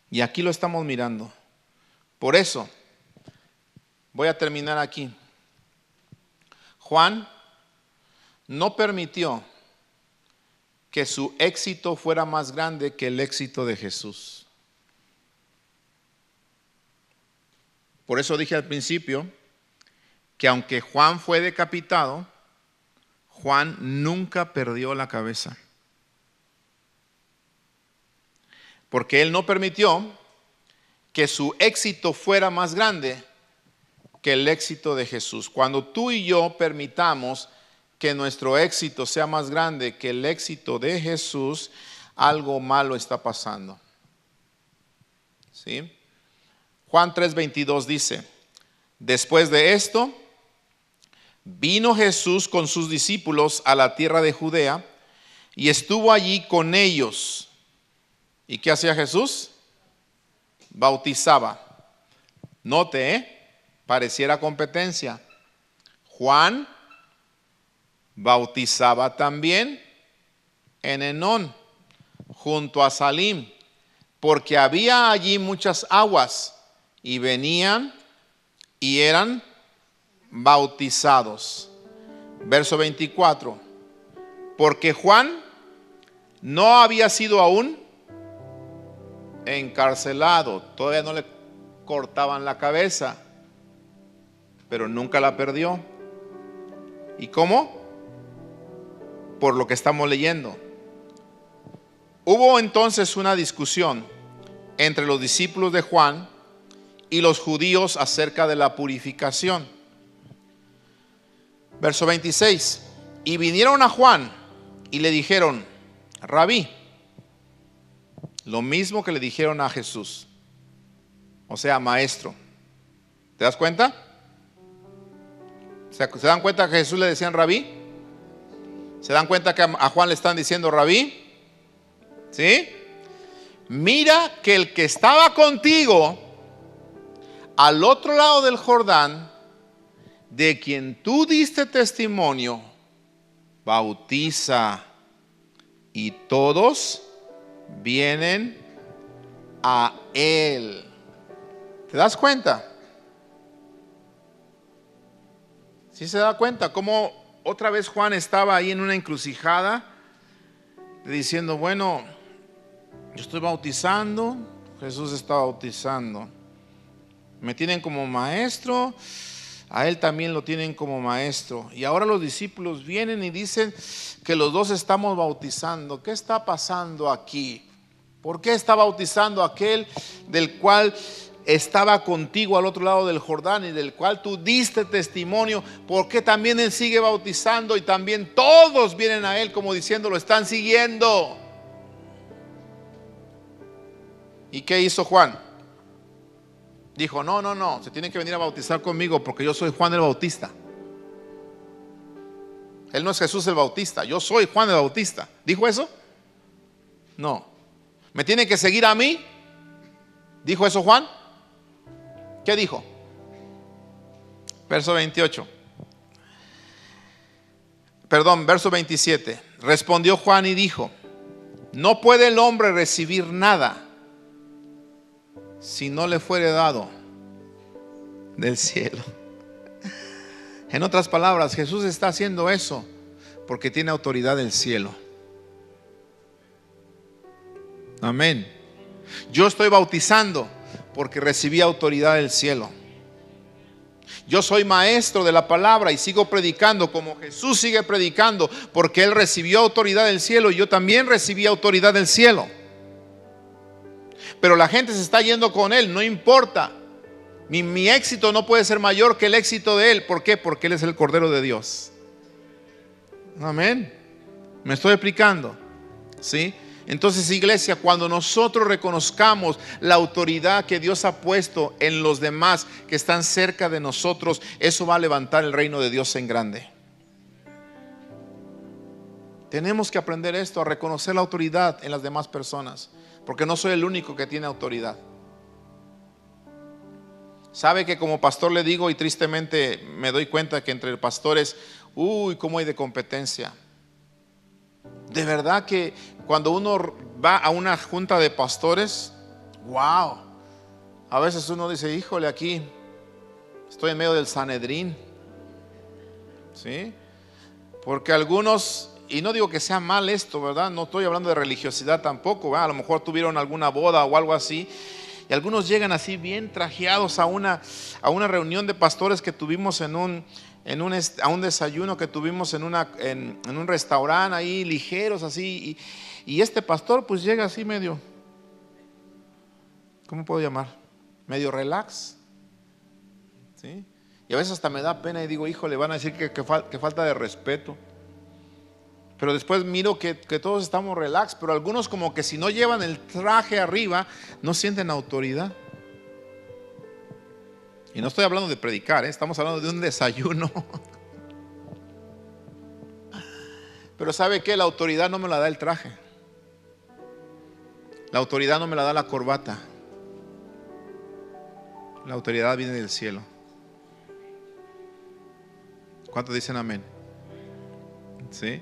Y aquí lo estamos mirando. Por eso, voy a terminar aquí. Juan no permitió que su éxito fuera más grande que el éxito de Jesús. Por eso dije al principio que aunque Juan fue decapitado, Juan nunca perdió la cabeza. Porque él no permitió que su éxito fuera más grande que el éxito de Jesús. Cuando tú y yo permitamos que nuestro éxito sea más grande que el éxito de Jesús, algo malo está pasando. ¿Sí? Juan 3:22 dice: después de esto, vino Jesús con sus discípulos a la tierra de Judea y estuvo allí con ellos. ¿Y qué hacía Jesús? Bautizaba. Note, pareciera competencia. Juan bautizaba también en Enón, junto a Salim, porque había allí muchas aguas, y venían y eran bautizados. Verso 24. Porque Juan no había sido aún encarcelado, todavía no le cortaban la cabeza, pero nunca la perdió. ¿Y cómo? Por lo que estamos leyendo. Hubo entonces una discusión entre los discípulos de Juan y los judíos acerca de la purificación. Verso 26. Y vinieron a Juan y le dijeron: Rabí, lo mismo que le dijeron a Jesús, o sea, maestro. ¿Te das cuenta? ¿Se dan cuenta que a Jesús le decían Rabí? ¿Se dan cuenta que a Juan le están diciendo Rabí? ¿Sí? Mira que el que estaba contigo al otro lado del Jordán, de quien tú diste testimonio, bautiza, y todos vienen a él. ¿Te das cuenta? ¿Sí se da cuenta cómo otra vez Juan estaba ahí en una encrucijada, diciendo: bueno, yo estoy bautizando, Jesús está bautizando, me tienen como maestro, a él también lo tienen como maestro, y ahora los discípulos vienen y dicen que los dos estamos bautizando. ¿Qué está pasando aquí? ¿Por qué está bautizando aquel del cual estaba contigo al otro lado del Jordán y del cual tú diste testimonio? ¿Por qué también él sigue bautizando y también todos vienen a él como diciendo lo están siguiendo? ¿Y qué hizo Juan? Dijo, no, se tienen que venir a bautizar conmigo porque yo soy Juan el Bautista. Él no es Jesús el Bautista, yo soy Juan el Bautista. ¿Dijo eso? No. ¿Me tienen que seguir a mí? ¿Dijo eso Juan? ¿Qué dijo? Verso 28. Perdón, verso 27. Respondió Juan y dijo, no puede el hombre recibir nada si no le fuere dado del cielo. En otras palabras, Jesús está haciendo eso porque tiene autoridad del cielo. Amén. Yo estoy bautizando porque recibí autoridad del cielo. Yo soy maestro de la palabra y sigo predicando como Jesús sigue predicando porque Él recibió autoridad del cielo y yo también recibí autoridad del cielo. Pero la gente se está yendo con Él, no importa. Mi éxito no puede ser mayor que el éxito de Él. ¿Por qué? Porque Él es el Cordero de Dios. Amén. ¿Me estoy explicando? ¿Sí? Entonces, iglesia, cuando nosotros reconozcamos la autoridad que Dios ha puesto en los demás que están cerca de nosotros, eso va a levantar el reino de Dios en grande. Tenemos que aprender esto, a reconocer la autoridad en las demás personas, porque no soy el único que tiene autoridad. Sabe que como pastor le digo, y tristemente me doy cuenta que entre pastores, cómo hay de competencia. De verdad que cuando uno va a una junta de pastores, wow, a veces uno dice, híjole, aquí estoy en medio del Sanedrín, ¿sí? Porque algunos, y no digo que sea mal esto, ¿verdad? No estoy hablando de religiosidad tampoco, ¿verdad? A lo mejor tuvieron alguna boda o algo así, y algunos llegan así bien trajeados a una reunión de pastores que tuvimos a un desayuno que tuvimos en un restaurante ahí, ligeros así, y este pastor pues llega así medio, ¿cómo puedo llamar? Medio relax, ¿sí? Y a veces hasta me da pena y digo, híjole, van a decir que falta de respeto. Pero después miro que todos estamos relax, pero algunos como que si no llevan el traje arriba, no sienten autoridad. Y no estoy hablando de predicar, estamos hablando de un desayuno. Pero ¿sabe qué? La autoridad no me la da el traje. La autoridad no me la da la corbata. La autoridad viene del cielo. ¿Cuántos dicen amén? ¿Sí?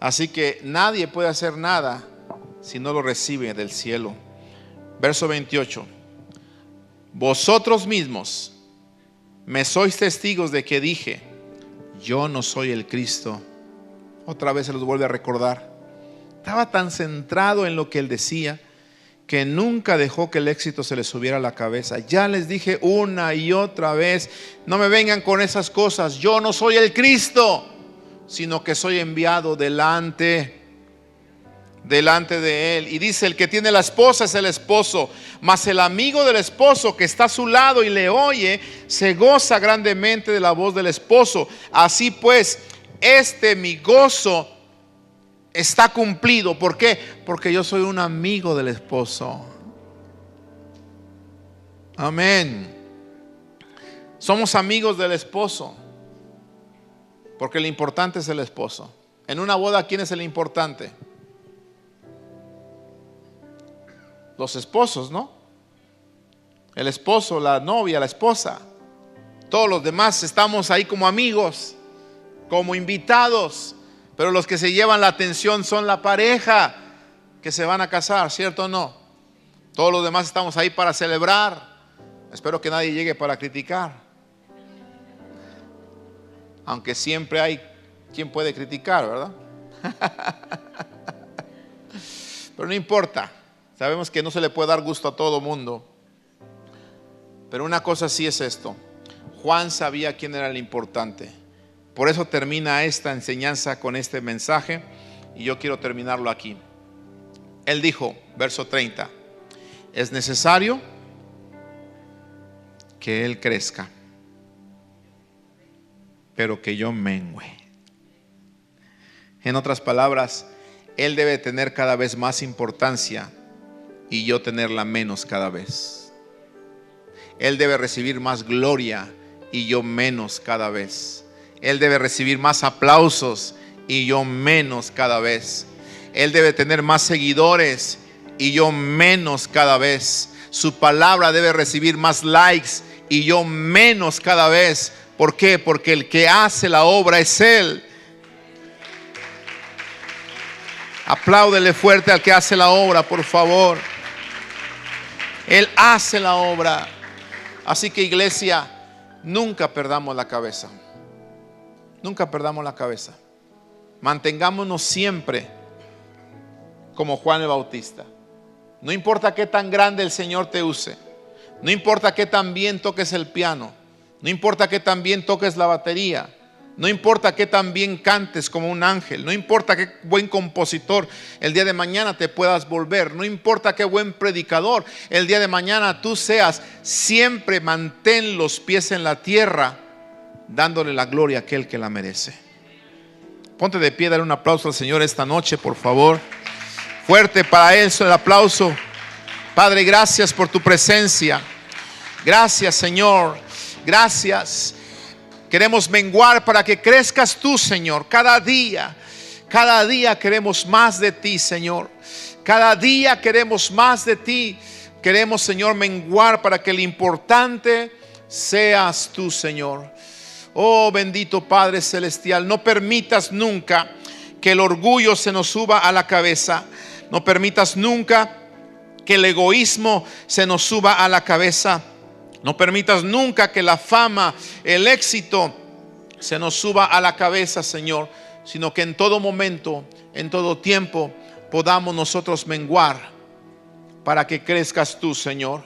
Así que nadie puede hacer nada si no lo recibe del cielo. Verso 28. Vosotros mismos me sois testigos de que dije, yo no soy el Cristo. Otra vez se los vuelve a recordar. Estaba tan centrado en lo que él decía que nunca dejó que el éxito se le subiera a la cabeza. Ya les dije una y otra vez, no me vengan con esas cosas. Yo no soy el Cristo, sino que soy enviado delante de él. Y dice, el que tiene la esposa es el esposo, mas el amigo del esposo que está a su lado y le oye, se goza grandemente de la voz del esposo. Así pues, mi gozo está cumplido. ¿Por qué? Porque yo soy un amigo del esposo. Amén. Somos amigos del esposo, porque lo importante es el esposo. En una boda, ¿quién es el importante? Los esposos, ¿no? El esposo, la novia, la esposa. Todos los demás estamos ahí como amigos, como invitados. Pero los que se llevan la atención son la pareja que se van a casar, ¿cierto o no? Todos los demás estamos ahí para celebrar. Espero que nadie llegue para criticar. Aunque siempre hay quien puede criticar, ¿verdad? Pero no importa. Sabemos que no se le puede dar gusto a todo mundo. Pero una cosa sí es esto. Juan sabía quién era el importante. Por eso termina esta enseñanza con este mensaje. Y yo quiero terminarlo aquí. Él dijo, verso 30. Es necesario que Él crezca, pero que yo mengüe. En otras palabras, Él debe tener cada vez más importancia y yo tenerla menos cada vez. Él debe recibir más gloria y yo menos cada vez. Él debe recibir más aplausos y yo menos cada vez. Él debe tener más seguidores y yo menos cada vez. Su palabra debe recibir más likes y yo menos cada vez. ¿Por qué? Porque el que hace la obra es Él. Apláudele fuerte al que hace la obra, por favor. Él hace la obra. Así que, iglesia, nunca perdamos la cabeza. Nunca perdamos la cabeza. Mantengámonos siempre como Juan el Bautista. No importa qué tan grande el Señor te use. No importa qué tan bien toques el piano. No importa qué tan bien toques la batería. No importa qué tan bien cantes como un ángel. No importa qué buen compositor el día de mañana te puedas volver. No importa qué buen predicador el día de mañana tú seas. Siempre mantén los pies en la tierra, dándole la gloria a aquel que la merece. Ponte de pie, dale un aplauso al Señor esta noche, por favor. Fuerte para Él el aplauso. Padre, gracias por tu presencia. Gracias, Señor. Gracias. Queremos menguar para que crezcas tú, Señor. Cada día queremos más de ti, Señor. Cada día queremos más de ti. Queremos, Señor, menguar para que el importante seas tú, Señor. Oh, bendito Padre Celestial, no permitas nunca que el orgullo se nos suba a la cabeza. No permitas nunca que el egoísmo se nos suba a la cabeza. No permitas nunca que la fama, el éxito se nos suba a la cabeza, Señor, sino que en todo momento, en todo tiempo, podamos nosotros menguar para que crezcas tú, Señor.